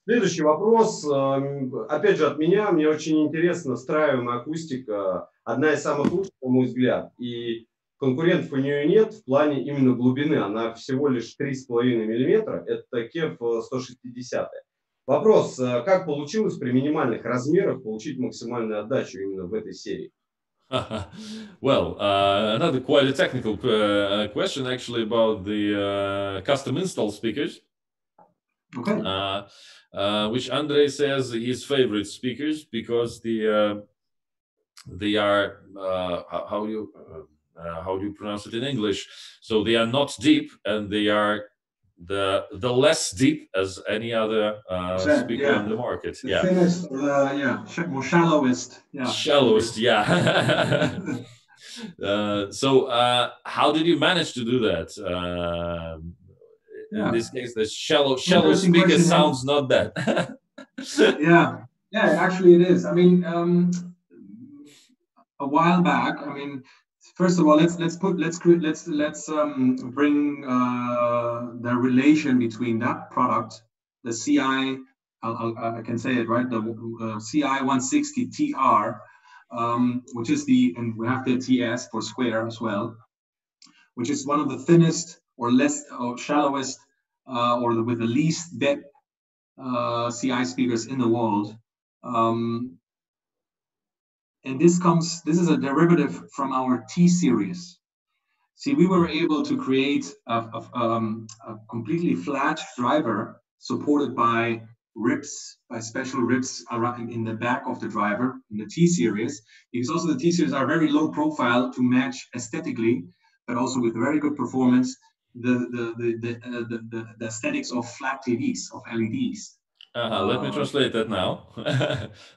Следующий вопрос, опять же от меня. Мне очень интересна встраиваемая акустика. Одна из самых лучших, на мой взгляд. И конкурентов у нее нет в плане именно глубины. Она всего лишь 3,5 мм. Это KEF 160. Вопрос, как получилось при минимальных размерах получить максимальную отдачу именно в этой серии? Well, another quite a technical question actually about the custom install speakers. Okay. Which Andre says his favorite speakers because they are how do you pronounce it in English? So they are not deep, and they are the less deep as any other speaker on the market. The thinnest, more shallowest. Shallowest, yeah. So how did you manage to do that? In this case, the shallow speaker sounds not bad. yeah, actually it is. I mean, a while back. I mean, first of all, let's bring the relation between that product, the CI. I can say it right. The CI 160 TR, which is and we have the TS for square as well, which is one of the thinnest or shallowest with the least depth CI speakers in the world. And this is a derivative from our T series. See, we were able to create a completely flat driver supported by special ribs around in the back of the driver in the T series, because also the T series are very low profile to match aesthetically, but also with very good performance the aesthetics of flat TVs, of LEDs. Let me translate that now.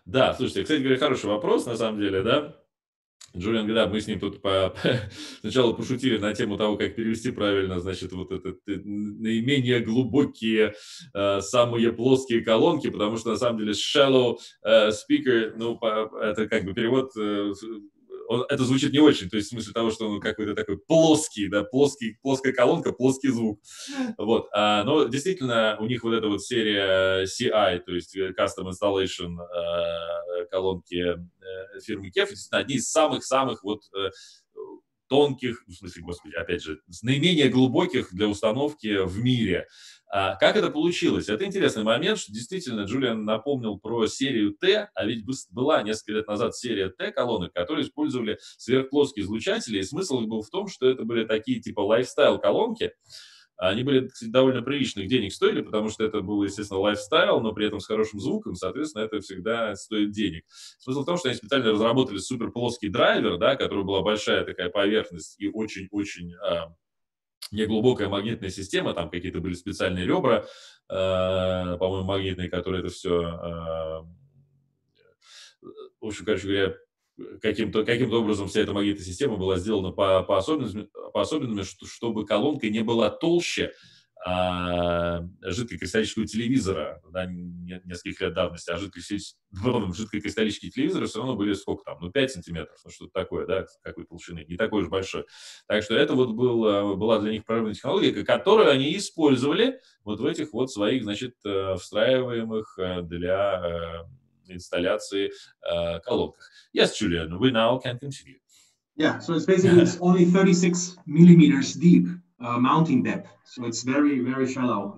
Да, слушайте, кстати говоря, хороший вопрос, на самом деле, да. Джулиан, да, мы с ним тут сначала пошутили на тему того, как перевести правильно, значит, вот это наименее глубокие, самые плоские колонки, потому что, на самом деле, shallow speaker, ну, это как бы перевод... это звучит не очень, то есть в смысле того, что он какой-то такой плоский, да, плоская колонка, плоский звук. Вот. Но действительно у них вот эта вот серия CI, то есть Custom Installation колонки фирмы KEF, действительно одни из самых-самых вот тонких, в смысле, господи, опять же, наименее глубоких для установки в мире. Как это получилось? Это интересный момент, что действительно Джулиан напомнил про серию Т, а ведь была несколько лет назад серия Т колонок, которые использовали сверхплоские излучатели, и смысл был в том, что это были такие типа лайфстайл колонки. Они были, кстати, довольно приличных денег стоили, потому что это был, естественно, лайфстайл, но при этом с хорошим звуком, соответственно, это всегда стоит денег. Смысл в том, что они специально разработали суперплоский драйвер, да, который была большая такая поверхность и очень-очень неглубокая магнитная система, там какие-то были специальные ребра, по-моему, магнитные, которые это все, в общем, короче говоря, каким-то образом вся эта магнитная система была сделана по особенным, чтобы колонка не была толще жидкокристаллического телевизора, да, нескольких лет давности, а жидкокристаллические телевизоры все равно были сколько там, 5 сантиметров, что-то такое, да, какой толщины, не такой уж большой. Так что это вот была для них прорывная технология, которую они использовали вот в этих вот своих, значит, встраиваемых для инсталляции колонках. Yes, Julian, we now can continue. Yeah, so it's only 36 millimeters deep mounting depth, so it's very, very shallow.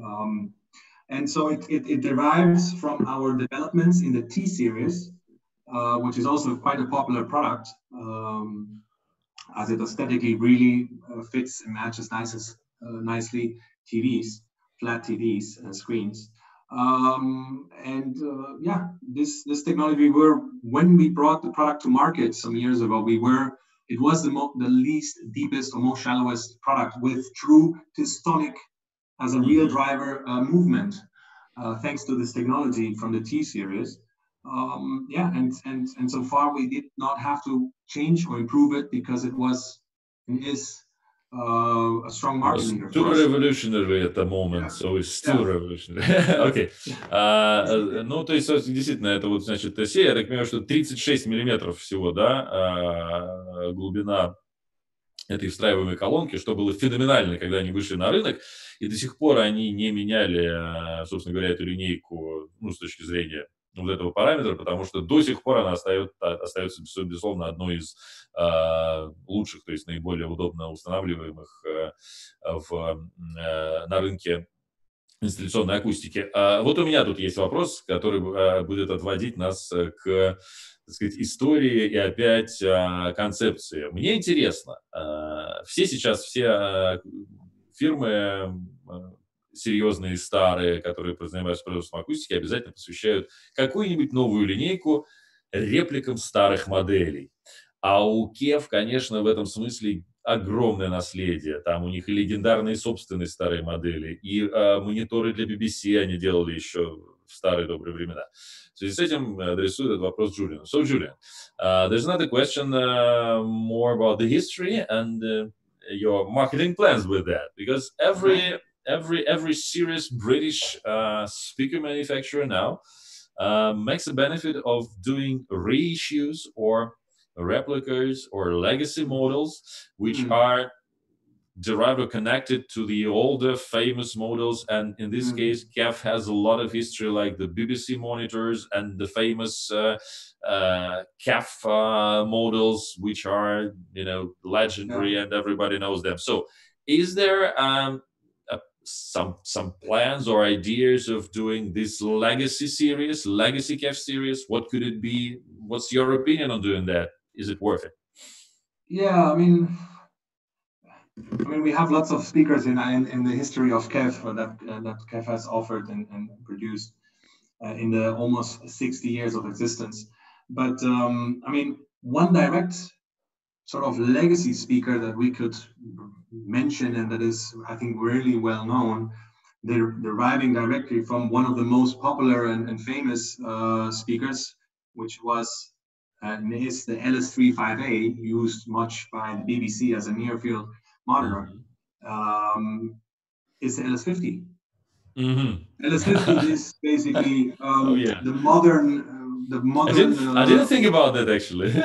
And so it derives from our developments in the T series, which is also quite a popular product, as it aesthetically really fits and matches nicely TVs, flat TVs and screens. Yeah, this technology, when we brought the product to market some years ago, it was the least deepest or most shallowest product with true dystonic as a real driver movement, thanks to this technology from the T series. Yeah, and so far we did not have to change or improve it because it was and is a strong market leader. Too revolutionary at the moment, so it's still revolutionary. Окей. Ну, то есть, действительно, это вот, значит, серия, я так понимаю, что 36 миллиметров всего, да, глубина этой встраиваемой колонки, что было феноменально, когда они вышли на рынок, и до сих пор они не меняли, собственно говоря, эту линейку, ну, с точки зрения вот этого параметра, потому что до сих пор она остается, безусловно, одной из лучших, то есть наиболее удобно устанавливаемых на рынке инсталляционной акустики. Вот у меня тут есть вопрос, который будет отводить нас к, так сказать, истории и опять концепции. Мне интересно, все фирмы серьезные, старые, которые занимаются производством акустики, обязательно посвящают какую-нибудь новую линейку репликам старых моделей. А у KEF, конечно, в этом смысле огромное наследие. Там у них и легендарные собственные старые модели, и мониторы для BBC они делали еще в старые добрые времена. В связи с этим адресую этот вопрос Джулиану. So, Julian, there's another question more about the history and your marketing plans with that, because every serious British speaker manufacturer now makes a benefit of doing reissues or replicas or legacy models, which are derived or connected to the older famous models. And in this case, KEF has a lot of history, like the BBC monitors and the famous KEF models, which are, legendary and everybody knows them. So is there some plans or ideas of doing this legacy KEF series? What could it be? What's your opinion on doing that? Is it worth it? Yeah, I mean, we have lots of speakers in the history of KEF that KEF has offered and produced in the almost 60 years of existence. But one direct sort of legacy speaker that we could mention, and that is, I think, really well known, deriving directly from one of the most popular and famous speakers, which was and is the LS35A, used much by the BBC as a near-field monitor, is the LS50. LS50 is basically the modern. I didn't think about that, actually. So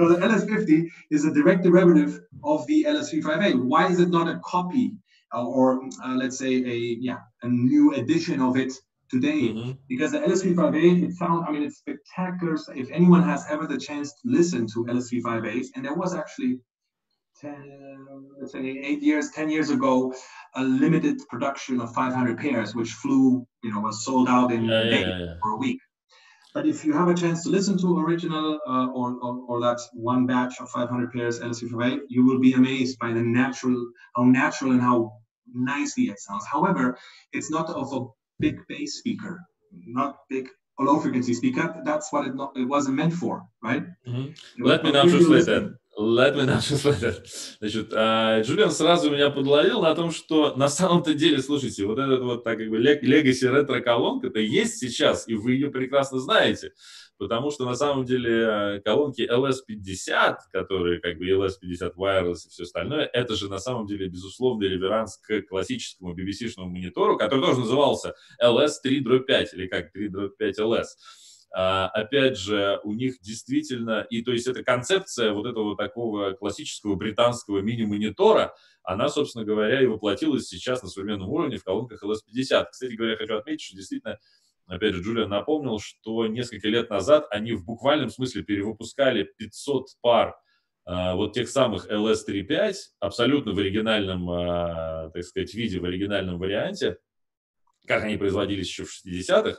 the LS50 is a direct derivative of the LS35A. Why is it not a copy or let's say a new edition of it today? Because the LS35A, it's spectacular. If anyone has ever the chance to listen to LS35As, and there was actually 10 years ago, a limited production of 500 pairs, which was sold out in a day or a week. But if you have a chance to listen to original or that one batch of 500 pairs LS35A, you will be amazed by how natural and how nicely it sounds. However, it's not of a big bass speaker, not big low frequency speaker. That's what it wasn't meant for, right? Let me now translate that. Значит, Джулиан сразу меня подловил на том, что на самом-то деле, слушайте, вот этот вот так как бы legacy ретро-колонка-то есть сейчас, и вы ее прекрасно знаете, потому что на самом деле колонки LS50, которые как бы LS50 wireless и все остальное, это же на самом деле безусловный реверанс к классическому BBC-шному монитору, который тоже назывался LS3/5 или как 3/5LS. Опять же, у них действительно, и то есть эта концепция вот этого такого классического британского мини-монитора, она, собственно говоря, и воплотилась сейчас на современном уровне в колонках LS50. Кстати говоря, хочу отметить, что действительно, опять же, Джулиан напомнил, что несколько лет назад они в буквальном смысле перевыпускали 500 пар вот тех самых LS3/5 абсолютно в оригинальном, так сказать, виде, в оригинальном варианте. как они производились еще в 60-х,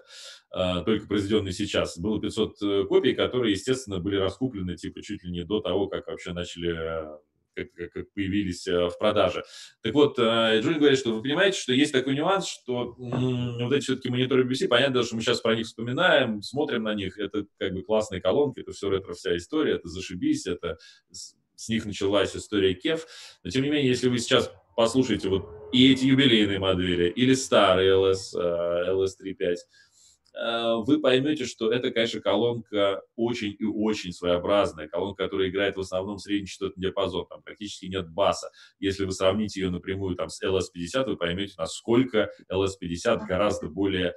только произведенные сейчас, было 500 копий, которые, естественно, были раскуплены типа чуть ли не до того, как вообще начали, как появились в продаже. Так вот, Джулиан говорит, что вы понимаете, что есть такой нюанс, что вот эти все-таки мониторы BBC, понятно, что мы сейчас про них вспоминаем, смотрим на них, это как бы классные колонки, это все ретро, вся история, это зашибись, это с них началась история KEF, но тем не менее, если вы сейчас послушаете вот и эти юбилейные модели, или старые LS35, вы поймете, что это, конечно, колонка очень и очень своеобразная, колонка, которая играет в основном средний частотный диапазон, там практически нет баса. Если вы сравните ее напрямую там, с LS50, вы поймете, насколько LS50 гораздо более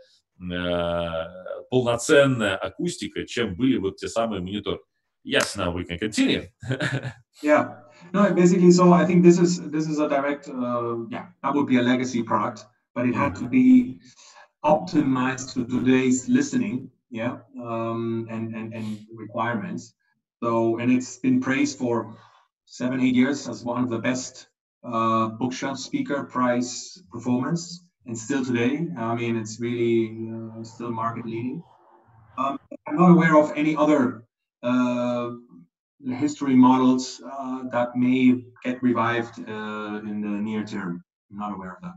полноценная акустика, чем были вот те самые мониторы. Yes, now we can continue. Yeah, no, basically, so I think this is a direct, yeah, that would be a legacy product, but it had to be optimized to today's listening, yeah, and requirements. So, and it's been praised for 7-8 years as one of the best bookshelf speaker price performance, and still today, I mean, it's really still market leading. I'm not aware of any other history models that may get revived in the near term. I'm not aware of that.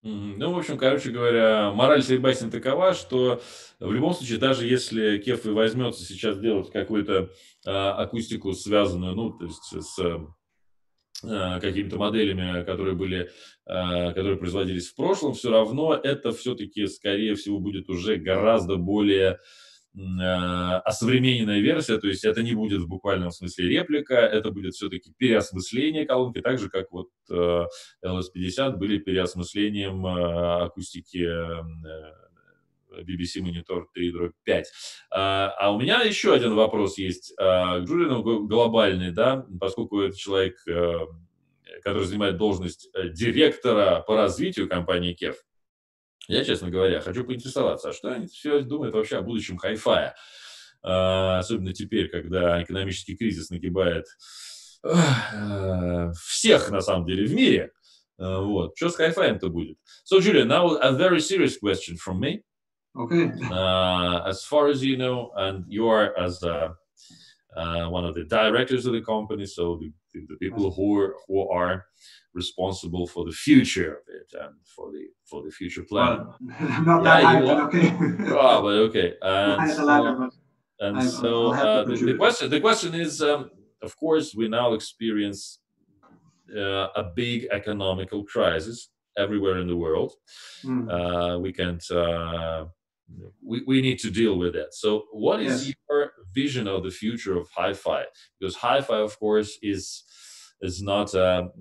Ну, в общем, короче говоря, мораль всей басни такова, что в любом случае, даже если KEF и возьмется сейчас делать какую-то акустику, связанную, ну, то есть с какими-то моделями, которые производились в прошлом, все равно это все-таки, скорее всего, будет уже гораздо более осовремененная версия, то есть это не будет в буквальном смысле реплика, это будет все-таки переосмысление колонки, так же, как вот LS50 были переосмыслением акустики BBC Monitor 3/5. А у меня еще один вопрос есть к Джулиану, глобальный, да, поскольку это человек, который занимает должность директора по развитию компании KEF. Я, честно говоря, хочу поинтересоваться, а что они все думают вообще о будущем хай-фая? Особенно теперь, когда экономический кризис нагибает всех, на самом деле, в мире. Вот. Что с хай-фаем-то будет? So, Julian, now a very serious question from me. Okay. As far as you know, and you are as one of the directors of the company, so the people who are responsible for the future of it and for the future planning. Well, not that high, but okay. Oh, but okay. The question is, of course, we now experience a big economical crisis everywhere in the world. We can't. We need to deal with that. So, what is your vision of the future of hi-fi? Because hi-fi, of course, is not a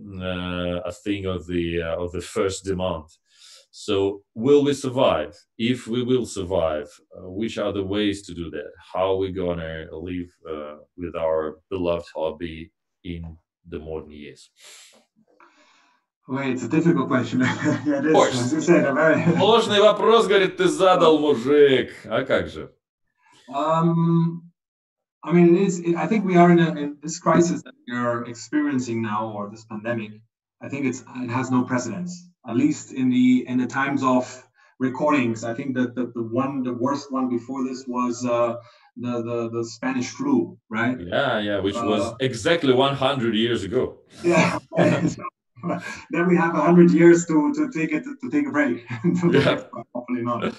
thing of the first demand. So, will we survive? If we will survive, which are the ways to do that? How are we gonna live with our beloved hobby in the modern years? Wait, it's a difficult question. Yeah, it is. Of course. As you said, a very... Сложный вопрос, говорит, ты задал, мужик. А как же? I mean, I think we are in this crisis that we are experiencing now, or this pandemic. I think it has no precedence. At least in the times of recordings, I think that the worst one before this was the Spanish flu, right? Yeah, which was exactly 100 years ago. Yeah. Then we have 100 years to take a break. Hopefully not.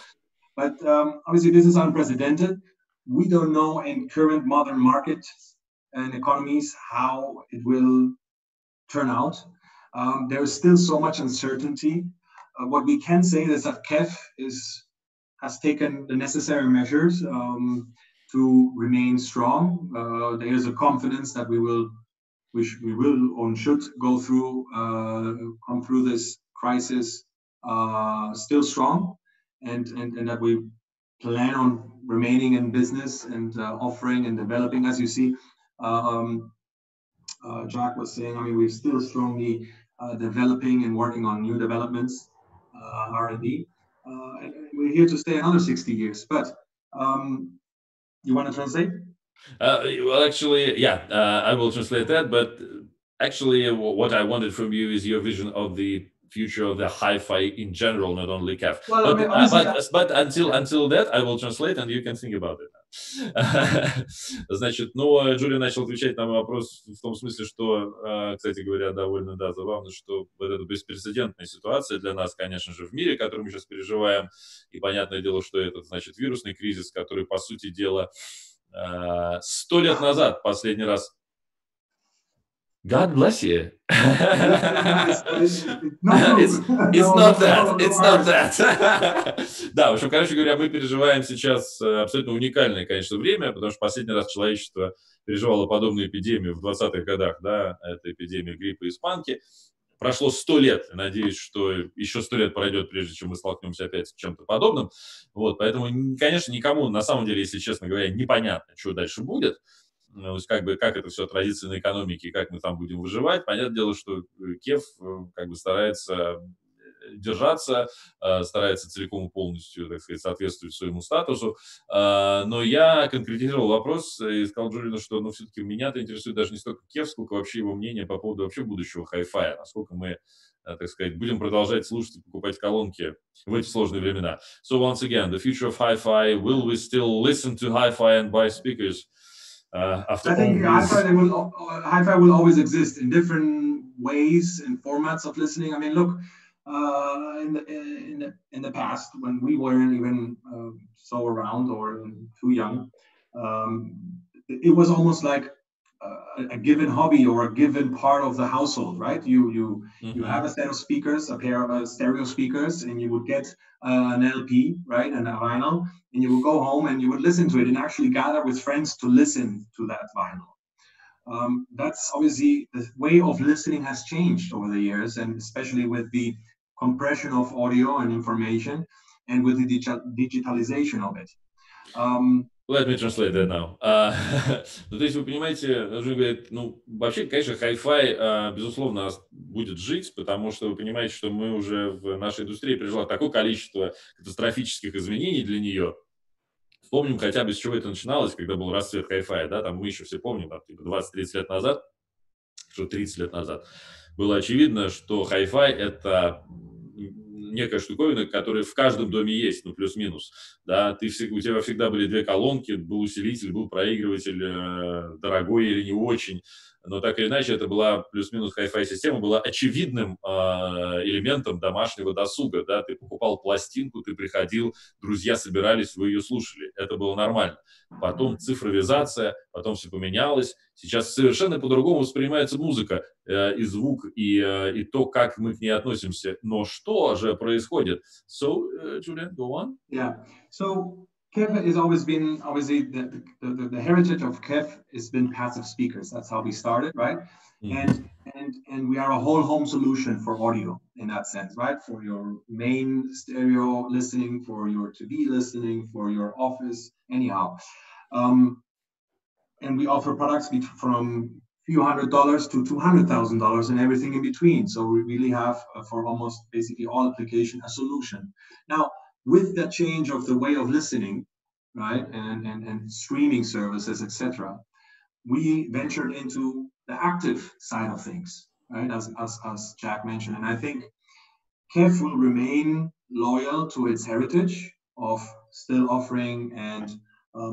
But obviously, this is unprecedented. We don't know in current modern markets and economies how it will turn out. There is still so much uncertainty. What we can say is that KEF has taken the necessary measures to remain strong. There is a confidence that we will or should go through, come through this crisis still strong, and that we plan on remaining in business and offering and developing. As you see, Jack was saying, I mean, we're still strongly developing and working on new developments, R&D. And we're here to stay another 60 years. But you want to translate? Well, actually, I will translate that. But actually, what I wanted from you is your vision of the future of the hi-fi in general, not only KEF. Well, But until that, I will translate, and you can think about it. Значит, но Джулия начал отвечать на вопрос в том смысле, что, кстати говоря, довольно забавно, что вот эта беспрецедентная ситуация для нас, конечно же, в мире, который мы сейчас переживаем, и понятное дело, что это, значит, вирусный кризис, который, по сути дела, 100 лет назад последний раз. God bless you. It's not that. Да, в общем, короче говоря, мы переживаем сейчас абсолютно уникальное, конечно, время, потому что последний раз человечество переживало подобную эпидемию в 20-х годах, да, это эпидемия гриппа и испанки. Прошло 100 лет, и надеюсь, что еще 100 лет пройдет, прежде чем мы столкнемся опять с чем-то подобным. Вот, поэтому, конечно, никому, на самом деле, если честно говоря, непонятно, что дальше будет. То есть, как это все отразится на экономике, как мы там будем выживать. Понятное дело, что KEF старается держаться, старается целиком и полностью, так сказать, соответствовать своему статусу. Но я конкретизировал вопрос и сказал Джулиану, что все-таки меня-то интересует даже не столько KEF, сколько вообще его мнение по поводу вообще будущего hi-fi, насколько мы, так сказать, будем продолжать слушать и покупать колонки в эти сложные времена. So once again, the future of hi-fi, will we still listen to hi-fi and buy speakers? I think hi-fi will always exist in different ways and formats of listening. I mean, look, in the past, when we weren't even so around or too young, it was almost like a given hobby or a given part of the household, right? You have a set of speakers, a pair of stereo speakers, and you would get an LP, right, and a vinyl, and you would go home and you would listen to it and actually gather with friends to listen to that vinyl. That's obviously the way of listening has changed over the years, and especially with the compression of audio and information and with the digitalization of it. Let me translate that now. То есть, вы понимаете, Жень говорит, вообще, конечно, hi-fi, безусловно, будет жить, потому что вы понимаете, что мы уже в нашей индустрии пережила такое количество катастрофических изменений для нее. Вспомним хотя бы, с чего это начиналось, когда был расцвет hi-fi, да, там мы еще все помним, там, типа 20-30 лет назад, что 30 лет назад, было очевидно, что hi-fi – это некая штуковина, которая в каждом доме есть, плюс-минус. Да? У тебя всегда были две колонки, был усилитель, был проигрыватель, дорогой или не очень. Но так или иначе, это была плюс-минус hi-fi система, была очевидным элементом домашнего досуга. Да? Ты покупал пластинку, ты приходил, друзья собирались, вы ее слушали. Это было нормально. Потом цифровизация, потом все поменялось. Сейчас совершенно по-другому воспринимается музыка и звук, и то, как мы к ней относимся. Но что же происходит? So, Julian, go on. Yeah. So KEF has always been, obviously, the heritage of KEF has been passive speakers. That's how we started, right? Mm-hmm. And we are a whole home solution for audio in that sense, right? For your main stereo listening, for your TV listening, for your office, anyhow. And we offer products from few $100s to $200,000 and everything in between. So we really have, for almost basically all application, a solution. Now, with the change of the way of listening, right, and streaming services, etc., we ventured into the active side of things, right, as Jack mentioned. And I think KEF will remain loyal to its heritage of still offering and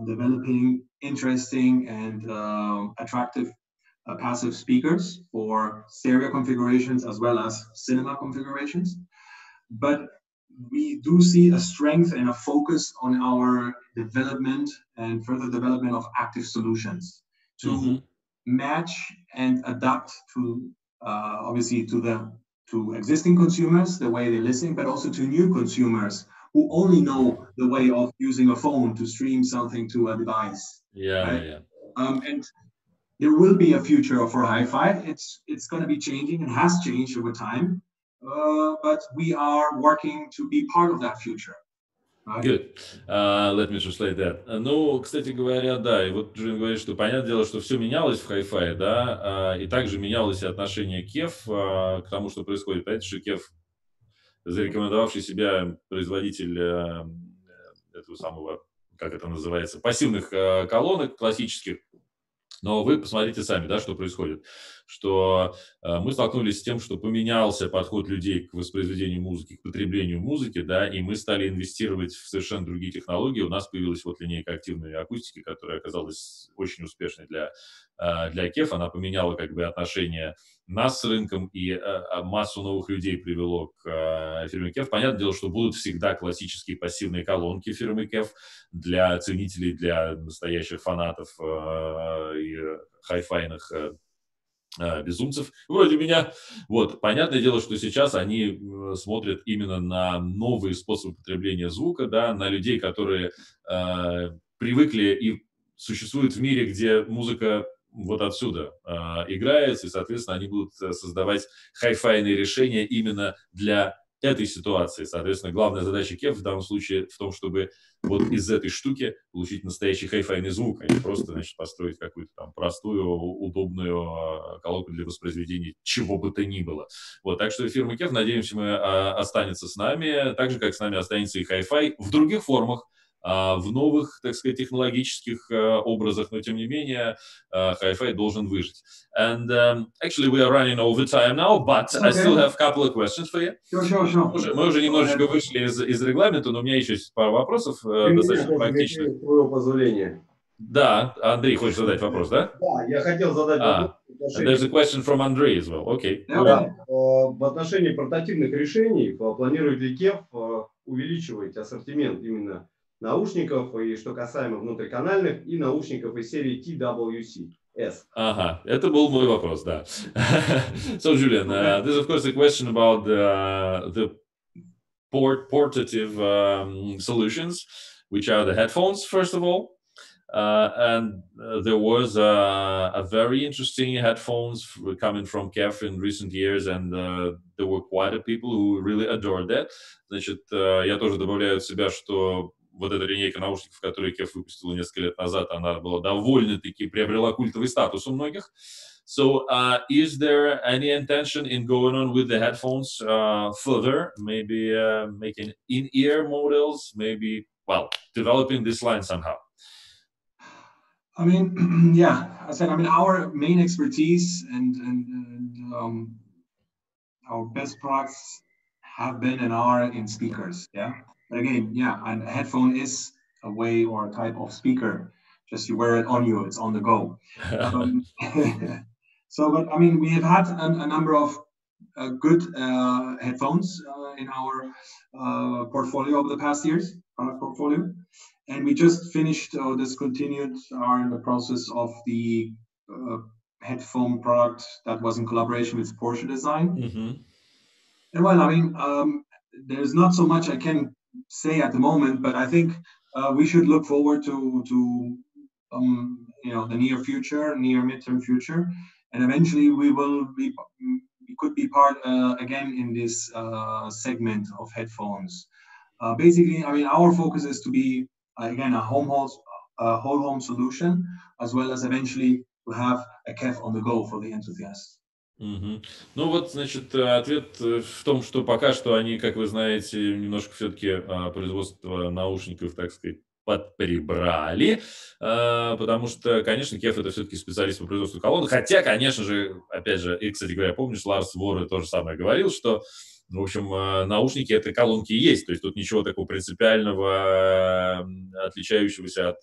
developing interesting and attractive passive speakers for stereo configurations as well as cinema configurations. But we do see a strength and a focus on our development and further development of active solutions to match and adapt to obviously to existing consumers, the way they listen, but also to new consumers who only know the way of using a phone to stream something to a device. And there will be a future for hi-fi. It's going to be changing and has changed over time. But we are working to be part of that future. Right? Good. Let me translate that. Ну, кстати говоря, да, и вот Джулиан говорит, что понятное дело, что все менялось в hi-fi, да, и также менялось и отношение KEF к тому, что происходит. Понимаете, что KEF, зарекомендовавший себя производитель этого самого, как это называется, пассивных колонок классических, Но вы посмотрите сами, да, что происходит. Что мы столкнулись с тем, что поменялся подход людей к воспроизведению музыки, к потреблению музыки, да, и мы стали инвестировать в совершенно другие технологии. У нас появилась вот линейка активной акустики, которая оказалась очень успешной для KEF. Она поменяла как бы отношение нас с рынком и массу новых людей привело к фирме KEF. Понятное дело, что будут всегда классические пассивные колонки фирмы KEF для ценителей, для настоящих фанатов и хай-файных безумцев, вроде меня. Вот. Понятное дело, что сейчас они смотрят именно на новые способы потребления звука, да, на людей, которые привыкли и существуют в мире, где музыка вот отсюда играется, и, соответственно, они будут создавать хай-файные решения именно для этой ситуации. Соответственно, главная задача KEF в данном случае в том, чтобы вот из этой штуки получить настоящий хай-файный звук, а не просто, значит, построить какую-то там простую, удобную колонку для воспроизведения чего бы то ни было. Вот, так что фирма KEF, надеемся, мы останется с нами, так же, как с нами останется и хай-фай в других формах, в новых, так сказать, технологических образах, но тем не менее хай-фай должен выжить. And actually we are running over time now, but I still have a couple of questions for you. Sure. Мы уже немножечко вышли из регламента, но у меня еще есть пару вопросов достаточно практичных. С твоего позволения. Да, Андрей хочет задать вопрос, да? Да, я хотел задать вопрос. There's a question from Andrei as well. Okay. Да, в отношении портативных решений планирует ли KEF увеличивать ассортимент именно наушников, и что касаемо внутриканальных, и наушников из серии TWC-S? Ага, это был мой вопрос, да. So, Julian, this is of course a question about the portative solutions, which are the headphones, first of all. And there was a very interesting headphones coming from KEF in recent years, and there were quite a people who really adored that. Значит, я тоже добавляю от себя, что вот эта линейка наушников, которую KEF выпустила несколько лет назад, она была довольно-таки приобрела культовый статус у многих. So, is there any intention in going on with the headphones further? Maybe making in-ear models, maybe, well, developing this line somehow? I mean, yeah, I said, I mean, our main expertise and our best products have been and are in speakers, yeah. But again, yeah, and a headphone is a way or a type of speaker. Just you wear it on you, it's on the go. So, but I mean, we have had a number of good headphones in our portfolio over the past years, product portfolio. And we just finished or discontinued, are in the process of the headphone product that was in collaboration with Porsche Design. Mm-hmm. And well, I mean, there's not so much I can say at the moment, but I think we should look forward to you know, the near future, near midterm future, and eventually we could be part again in this segment of headphones. Basically, I mean, our focus is to be again a whole home solution, as well as eventually to have a KEF on the go for the enthusiasts. Угу. Ну вот, значит, ответ в том, что пока что они, как вы знаете, немножко все-таки производство наушников, так сказать, подприбрали, потому что, конечно, KEF это все-таки специалист по производству колонок, хотя, конечно же, опять же, и, кстати говоря, помнишь, Ларс Воры то же самое говорил, что, в общем, наушники это колонки и есть, то есть тут ничего такого принципиального, отличающегося от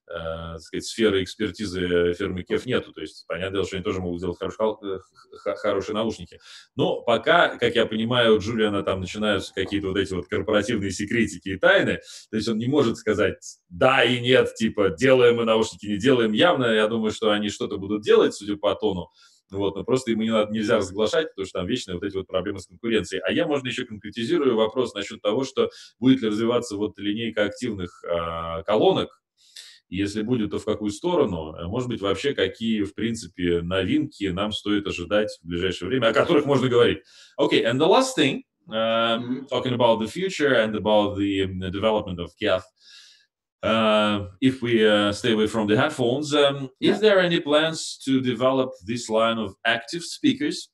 так сказать, сферы экспертизы фирмы KEF нету. То есть, понятное дело, что они тоже могут сделать хорошие наушники. Но пока, как я понимаю, у Джулиана там начинаются какие-то вот эти вот корпоративные секретики и тайны. То есть он не может сказать да и нет, типа делаем мы наушники, не делаем. Явно, я думаю, что они что-то будут делать, судя по тону. Вот, но просто ему нельзя разглашать, потому что там вечные вот эти вот проблемы с конкуренцией. А я, можно, еще конкретизирую вопрос насчет того, что будет ли развиваться вот линейка активных колонок. Если будет, то в какую сторону? Может быть, вообще какие, в принципе, новинки нам стоит ожидать в ближайшее время, о которых можно говорить. Okay, and the last thing, talking about the future and about the development of KEF, if we stay away from the headphones, is there any plans to develop this line of active speakers?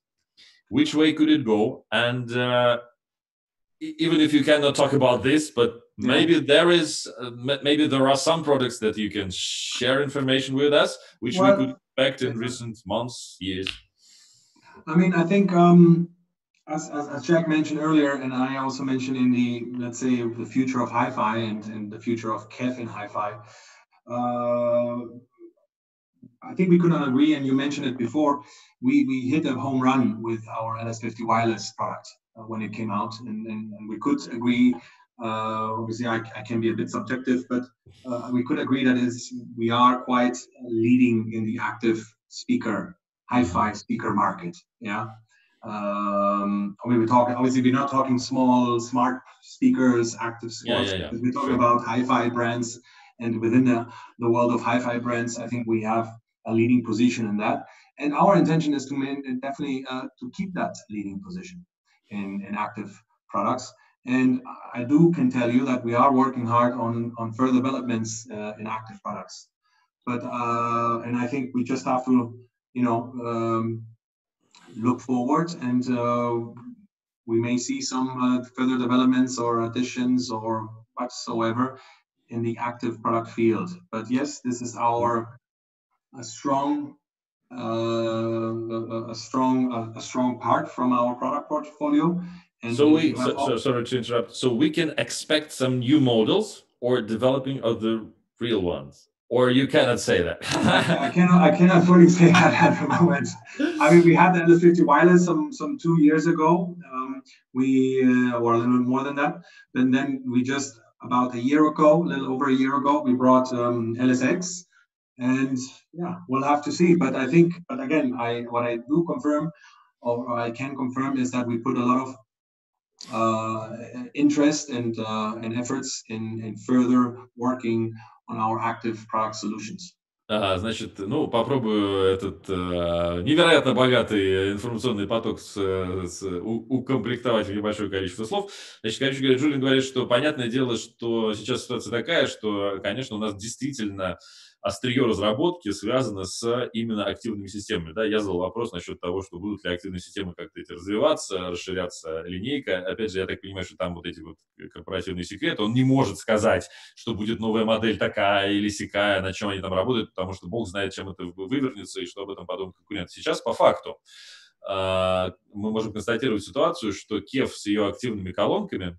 Which way could it go? And even if you cannot talk about this, but Maybe maybe there are some products that you can share information with us, which we could expect in recent months, years. I mean, I think as Jack mentioned earlier, and I also mentioned in the, let's say, the future of hi-fi and the future of KEF in hi-fi, I think we could not agree, and you mentioned it before, we hit a home run with our LS50 wireless product when it came out, and we could agree, obviously I can be a bit subjective, but we could agree that we are quite leading in the active speaker, hi-fi speaker market, yeah? We're talking, obviously we're not talking small, smart speakers, active smart speakers. We're talking about hi-fi brands, and within the world of hi-fi brands, I think we have a leading position in that. And our intention is to definitely to keep that leading position in active products. And I can tell you that we are working hard on further developments in active products. But and I think we just have to, look forward, and we may see some further developments or additions or whatsoever in the active product field. But yes, this is a strong part from our product portfolio. And sorry to interrupt. So we can expect some new models or developing of the real ones, or you cannot say that. I cannot fully say that at the moment. I mean, we had the LS50 wireless some 2 years ago. Or a little bit more than that. And then we just about a little over a year ago, we brought LSX. And yeah, we'll have to see. But again, what I do confirm, or I can confirm, is that we put a lot of interest and efforts in further working on our active product solutions. Значит, попробую этот невероятно богатый информационный поток укомплектовать в небольшое количество слов. Значит, короче говоря, Джулиан говорит, что понятное дело, что сейчас ситуация такая, что, конечно, у нас действительно острие разработки связано с именно активными системами. Да, я задал вопрос насчет того, что будут ли активные системы как-то эти развиваться, расширяться линейка. Опять же, я так понимаю, что там вот эти вот корпоративные секреты. Он не может сказать, что будет новая модель такая или сякая, на чем они там работают, потому что Бог знает, чем это вывернется и что об этом подумают конкуренты. Сейчас по факту мы можем констатировать ситуацию, что KEF с ее активными колонками,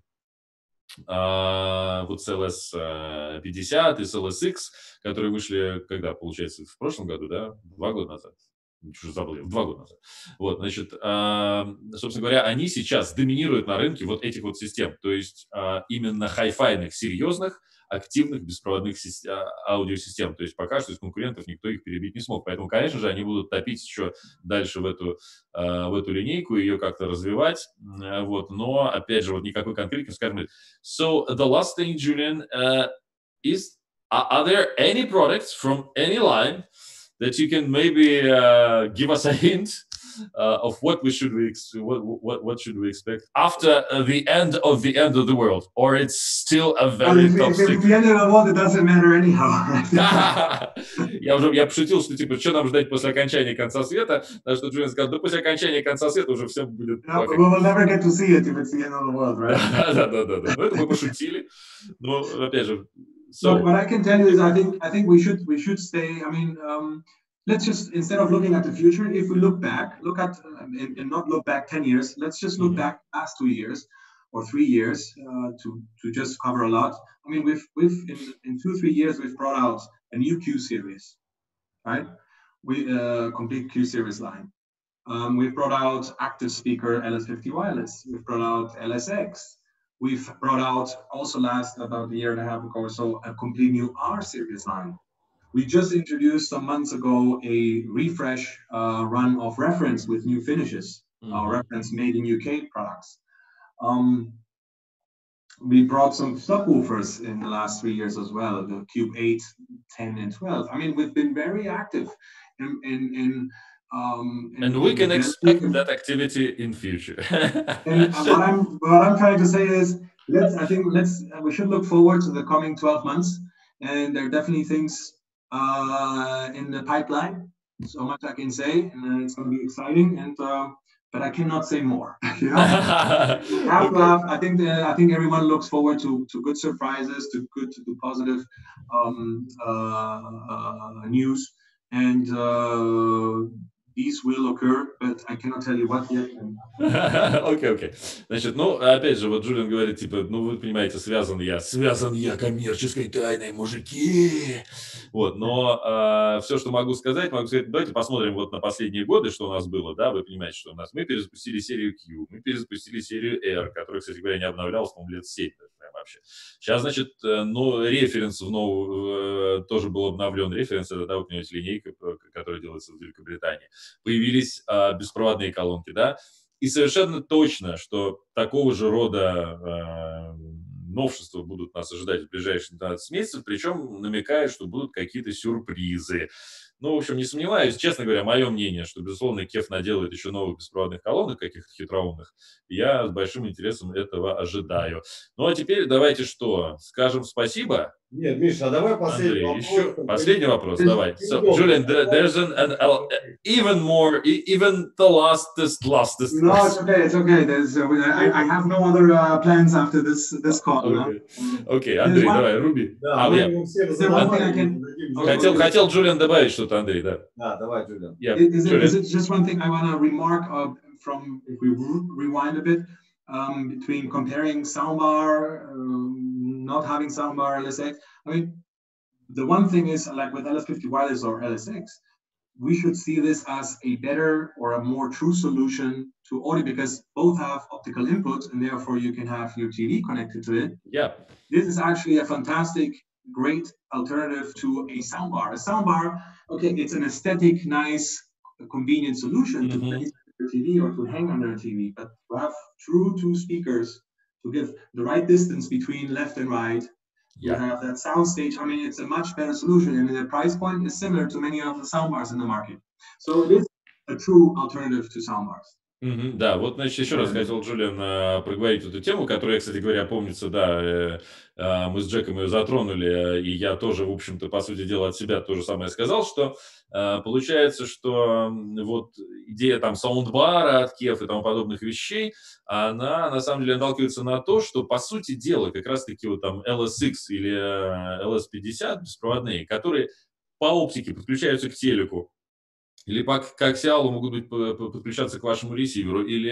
вот с LS50 и с LSX, которые вышли, когда, получается, в прошлом году, да, 2 года назад, чуть забыл, 2 года назад. Вот, значит, собственно говоря, они сейчас доминируют на рынке вот этих вот систем, то есть именно хай-файных, серьезных, активных беспроводных аудиосистем. То есть пока что из конкурентов никто их перебить не смог. Поэтому, конечно же, они будут топить еще дальше в эту линейку, ее как-то развивать. Вот. Но, опять же, вот никакой конкретики, скажем. So, the last thing, Julian, are there any products from any line that you can maybe give us a hint of what should we expect after the end of the world, or it's still a very top secret? If the end of the world, it doesn't matter anyhow. Я пошутил, что типа, что нам ждать после окончания конца света, на что Джулиан сказал, да после окончания конца света уже все будет. We will never get to see it if it's the end of the world, right? Да. Ну это мы пошутили, но опять же. So what I can tell you is, I think we should stay. I mean, let's just, instead of looking at the future, if we look at and not look back 10 years, let's just look back past 2 years or 3 years to just cover a lot. I mean, we've in 2-3 years we've brought out a new Q series, right? We complete Q series line. We've brought out active speaker LS50 wireless. We've brought out LSX. We've brought out also about a year and a half ago or so a complete new R series line. We just introduced some months ago a refresh run of reference with new finishes, reference made in UK products. We brought some subwoofers in the last 3 years as well, the Cube 8, 10, and 12. I mean, we've been very active and we can expect that activity in future. And what I'm trying to say is, we should look forward to the coming 12 months, and there are definitely things in the pipeline. So much I can say, and it's going to be exciting. And but I cannot say more. You know? Have to have, I think everyone looks forward to good surprises, to positive news, and these will occur, but I cannot tell you what yet. Окей. Значит, ну, опять же, вот Джулиан говорит, типа, ну, вы понимаете, связан я коммерческой тайной, мужики. Вот, но все, что могу сказать, давайте посмотрим вот на последние годы, что у нас было, да, вы понимаете, что у нас, мы перезапустили серию Q, мы перезапустили серию R, которая, кстати говоря, не обновлялась, по-моему, лет 7, прям вообще. Сейчас, значит, ну, референс в новую, тоже был обновлен, референс, это, да, вы понимаете, линейка, которая делается в Великобритании. Появились беспроводные колонки, да, и совершенно точно, что такого же рода новшества будут нас ожидать в ближайшие 12 месяцев, причем намекают, что будут какие-то сюрпризы. Ну, в общем, не сомневаюсь, честно говоря, мое мнение, что, безусловно, KEF наделает еще новых беспроводных колонок, каких-то хитроумных. Я с большим интересом этого ожидаю. Ну, а теперь давайте что, скажем спасибо? Нет, Миша, а давай последний Андрей, вопрос. еще последний вопрос, давай. So, Julian, there's even more, even the lastest. No, it's okay. There's, I have no other plans after this call. Окей, Андрей, давай, Руби. Хотел Джулиан добавить что-то, Андрей, да. Да, давай, Джулиан. Is it just one thing I want to remark from, if we rewind a bit, between comparing soundbar, not having soundbar, LSX. I mean, the one thing is, like with LS50 wireless or LSX, we should see this as a better or a more true solution to audio, because both have optical inputs and therefore you can have your TV connected to it. Yeah. This is actually a fantastic, great alternative to a soundbar. A soundbar, okay, it's an aesthetic, nice, convenient solution to place your TV or to hang under a TV, but to have true two speakers to give the right distance between left and right, you have that sound stage. I mean, it's a much better solution, and the price point is similar to many of the soundbars in the market. So it is a true alternative to soundbars. Да, вот, значит, еще раз хотел, Джулиан, проговорить эту тему, которая, кстати говоря, помнится, да, мы с Джеком ее затронули, и я тоже, в общем-то, по сути дела, от себя то же самое сказал, что получается, что вот идея там саундбара от KEF и тому подобных вещей, она, на самом деле, наталкивается на то, что, по сути дела, как раз-таки вот там LSX или LS50 беспроводные, которые по оптике подключаются к телеку, или как сигналу могут быть подключаться к вашему ресиверу, или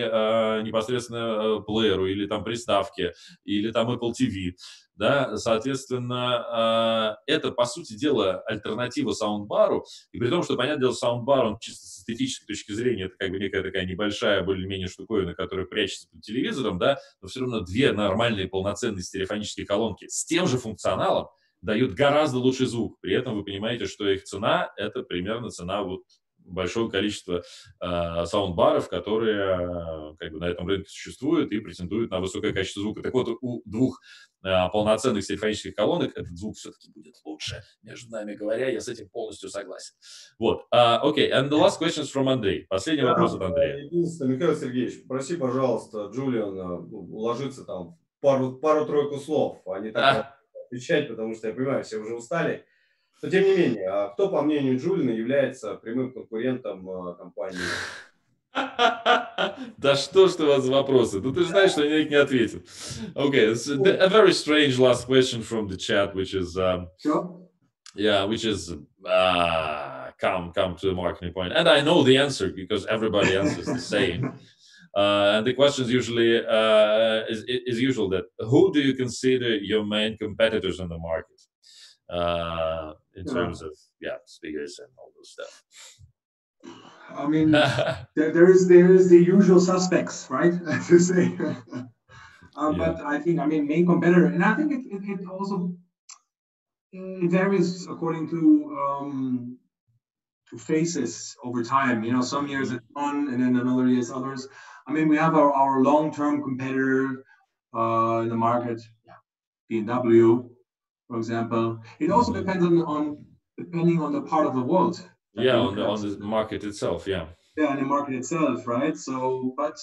непосредственно плееру, или там приставке, или там Apple TV. Да? Соответственно, это, по сути дела, альтернатива саундбару. И при том, что, понятное дело, саундбар, он чисто с эстетической точки зрения, это как бы некая такая небольшая, более-менее штуковина, которая прячется под телевизором, да? Но все равно две нормальные полноценные стереофонические колонки с тем же функционалом дают гораздо лучший звук. При этом вы понимаете, что их цена – это примерно цена вот большое количество саундбаров, которые как бы на этом рынке существуют и претендуют на высокое качество звука. Так вот, у двух полноценных стереофонических колонок этот звук все-таки будет лучше. Между нами говоря, я с этим полностью согласен. Вот. Окей, and the last question from Андрей. Последний вопрос от Андрея. Единственное, Михаил Сергеевич, проси, пожалуйста, Джулиана уложиться там пару-тройку слов, а не так отвечать, потому что я понимаю, все уже устали. Но, тем не менее, кто, по мнению Джулиана, является прямым конкурентом компании? Да что ж у вас за вопросы? Ну ты же знаешь, что я на них не ответил. Okay, so a very strange last question from the chat, which is, come to the marketing point. And I know the answer because everybody answers the same. And the question is usually, is usual that who do you consider your main competitors in the market? In terms of speakers and all those stuff. I mean, there is the usual suspects, right? To say, but I think, I mean, main competitor, and I think it also it varies according to phases over time. You know, some years it's one, and then another years others. I mean, we have our long-term competitor in the market, BMW. For example, it also depends depending on the part of the world. On the market itself, on the market itself, right? So, but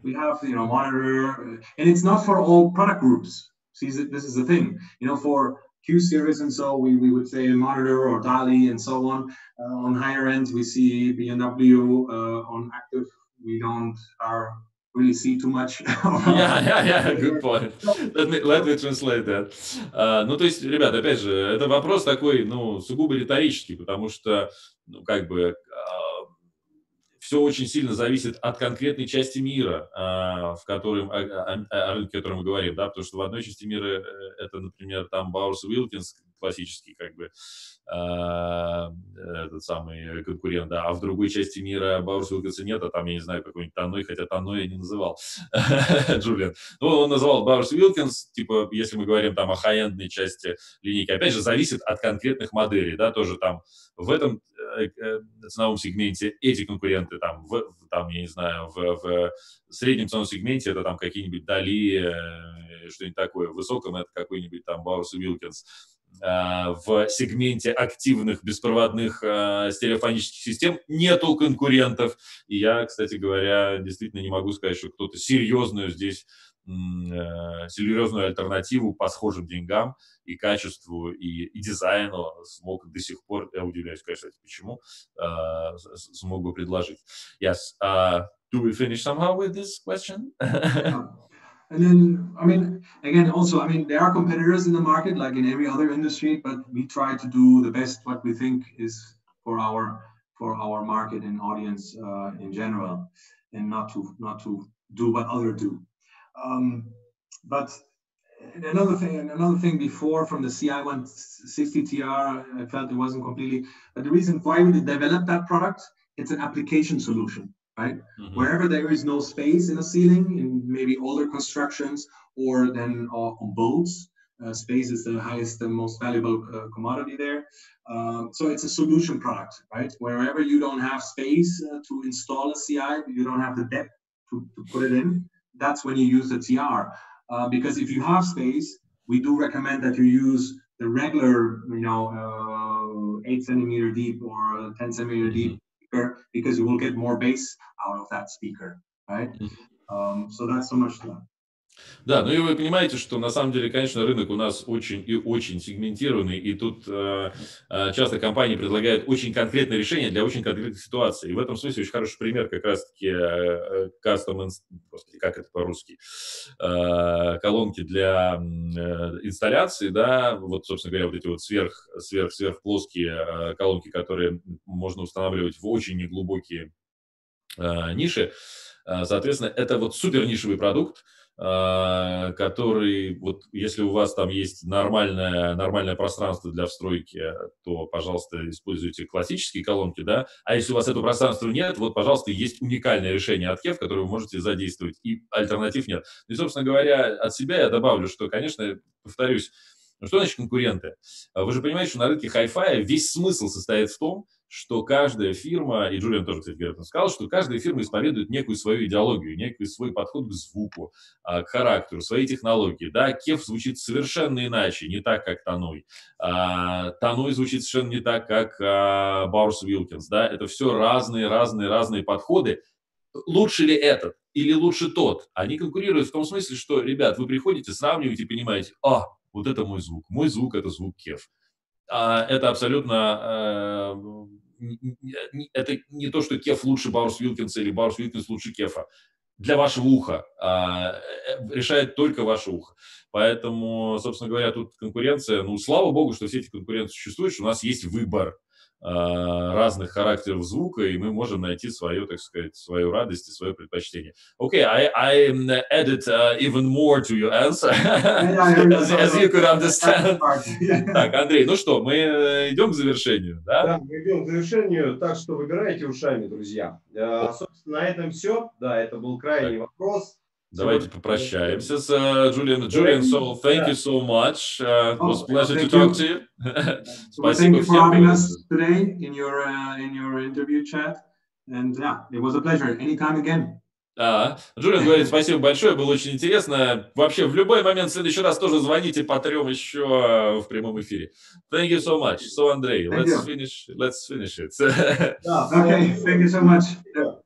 we have monitor, and it's not for all product groups. See, this is the thing. You know, for Q series and so we would say monitor or DALI and so on. On higher end, we see BMW on active we don't really see too much. Good point. Let me translate that. Ну, то есть, ребята, опять же, это вопрос такой, ну, сугубо риторический, потому что, ну, как бы, все очень сильно зависит от конкретной части мира, о рынке, о котором мы говорим, да, потому что в одной части мира это, например, там Бауэрс и Уилкинс, классический, как бы, этот самый конкурент, да, а в другой части мира Бауэрс и Уилкинса нет, а там, я не знаю, какой-нибудь Таной, хотя Таной я не называл, Джулиан. Ну, он называл Бауэрс и Уилкинс, типа, если мы говорим там о хай-эндной части линейки, опять же, зависит от конкретных моделей, да, тоже там в этом ценовом сегменте эти конкуренты, там, я не знаю, в среднем ценовом сегменте это там какие-нибудь Дали, что-нибудь такое, в высоком это какой-нибудь там Бауэрс и Уилкинс. В сегменте активных беспроводных стереофонических систем нету конкурентов. И я, кстати говоря, действительно не могу сказать, что кто-то серьезную альтернативу по схожим деньгам и качеству, и дизайну смог до сих пор, я удивляюсь, конечно, почему, смог бы предложить. Yes. Do we finish somehow with this question? And then, I mean, again, also, I mean, there are competitors in the market, like in every other industry, but we try to do the best what we think is for our market and audience in general, and not to do what others do. But another thing before from the CI160 TR, I felt it wasn't completely. But the reason why we developed that product, it's an application solution. Right? Mm-hmm. Wherever there is no space in a ceiling, in maybe older constructions, or then on boats, space is the highest and most valuable commodity there. So it's a solution product, right? Wherever you don't have space to install a CI, you don't have the depth to put it in, that's when you use the TR. Because if you have space, we do recommend that you use the regular, 8 centimeter deep or 10 centimeter deep, because you will get more bass out of that speaker, right? So that's so much fun. Да, ну и вы понимаете, что на самом деле, конечно, рынок у нас очень и очень сегментированный, и тут часто компании предлагают очень конкретные решения для очень конкретных ситуаций. И в этом смысле очень хороший пример как раз-таки custom, как это по-русски, колонки для инсталляции, да, вот, собственно говоря, вот эти вот сверхплоские колонки, которые можно устанавливать в очень неглубокие ниши. Соответственно, это вот супер нишевый продукт, который, вот, если у вас там есть нормальное пространство для встройки, то, пожалуйста, используйте классические колонки, да, а если у вас этого пространства нет, вот, пожалуйста, есть уникальное решение от KEF, которое вы можете задействовать, и альтернатив нет. И, собственно говоря, от себя я добавлю, что, конечно, повторюсь, что значит конкуренты? Вы же понимаете, что на рынке хай-фая весь смысл состоит в том, что каждая фирма, и Джулиан тоже, кстати, сказал, что каждая фирма исповедует некую свою идеологию, некий свой подход к звуку, к характеру, свои технологии. Да, KEF звучит совершенно иначе, не так, как Таной. Таной звучит совершенно не так, как Bowers Wilkins. Да, это все разные подходы. Лучше ли этот или лучше тот? Они конкурируют в том смысле, что, ребят, вы приходите, сравниваете и понимаете, вот это мой звук это звук KEF. Это абсолютно, это не то, что KEF лучше Bowers Wilkins или Bowers Wilkins лучше KEF. Для вашего уха. Решает только ваше ухо. Поэтому, собственно говоря, тут конкуренция, ну, слава богу, что все эти конкуренты существуют, что у нас есть выбор разных характеров звука, и мы можем найти свою, так сказать, свою радость и свое предпочтение. Okay, I added even more to your answer, as you could understand. Так, Андрей, ну что, мы идем к завершению, да? Да, мы идем к завершению, так что выбирайте ушами, друзья. Собственно, на этом все. Да, это был крайний вопрос. Давайте попрощаемся с Джулианом. Julian, so thank you so much. It was a pleasure to talk to you. Thank you for having us today in your interview chat. And yeah, it was a pleasure. Anytime again. Джулиан говорит, спасибо большое, было очень интересно. Вообще, в любой момент в следующий раз тоже звоните по 3 еще в прямом эфире. Thank you so much. So, Андрей, let's finish it. Okay, thank you so much.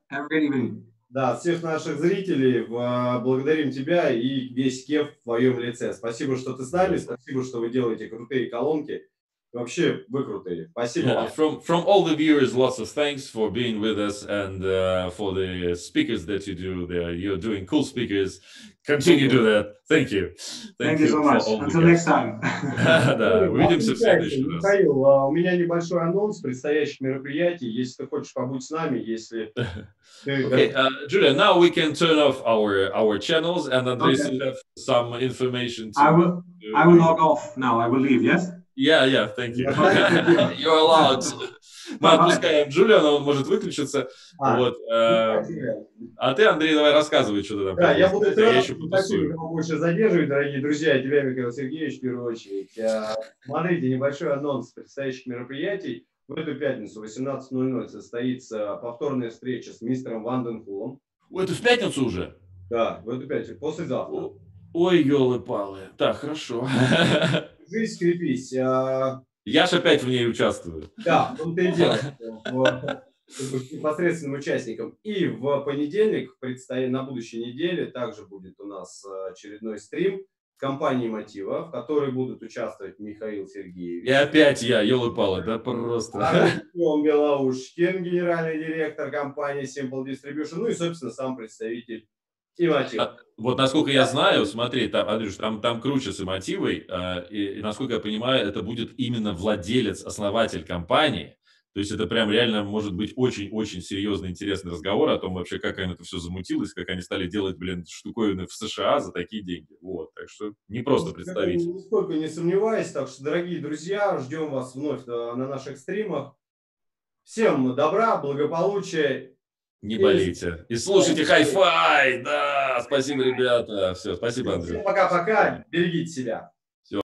Have a great evening. Да, всех наших зрителей благодарим тебя и весь KEF в твоем лице. Спасибо, что ты с нами, спасибо, что вы делаете крутые колонки. Вообще, вы крутые. Спасибо вам. From all the viewers, lots of thanks for being with us and for the speakers that you do. You're doing cool speakers. Continue to do that. Thank you. Thank you so much. Until next time. Да, увидимся в следующий раз. Михаил, у меня небольшой анонс предстоящих мероприятий. Если ты хочешь побудь с нами, если... Okay, Julia, now we can turn off our channels and Andres will have some information. I will log off now. I will leave, yes? Yeah, thank you. You're allowed. Мы отпускаем Джулиана, он может выключиться. Вот. А ты, Андрей, давай рассказывай, что ты там. Да, я буду еще больше задерживать, дорогие друзья, тебя, Михаил Сергеевич, в первую очередь. Смотрите, небольшой анонс предстоящих мероприятий. В эту пятницу в 18:00 состоится повторная встреча с мистером Ванденхулом. Это в пятницу уже? Да, в эту пятницу, послезавтра. Ой, елы-палы. Так, хорошо. Жизнь скрепись. Я ж опять в ней участвую. Да, он-то и делает. Непосредственным участником. И в понедельник, на будущей неделе, также будет у нас очередной стрим компании «Мотива», в которой будут участвовать Михаил Сергеевич. И опять я, елы-палы, да просто. Артем Белоушкин, генеральный директор компании Simple Distribution, ну и, собственно, сам представитель и «Мотива». Вот насколько я знаю, смотри, там, Андрюш, там круче с «Мотивой», и насколько я понимаю, это будет именно владелец, основатель компании. То есть это прям реально может быть очень-очень серьезный, интересный разговор о том вообще, как это все замутилось, как они стали делать, штуковины в США за такие деньги. Вот, так что не просто представить. Нисколько не сомневаюсь. Так что, дорогие друзья, ждем вас вновь на наших стримах. Всем добра, благополучия. Не болейте. И слушайте хай-фай. Да, спасибо, ребята. Все, спасибо, Андрей. Пока-пока. Берегите себя.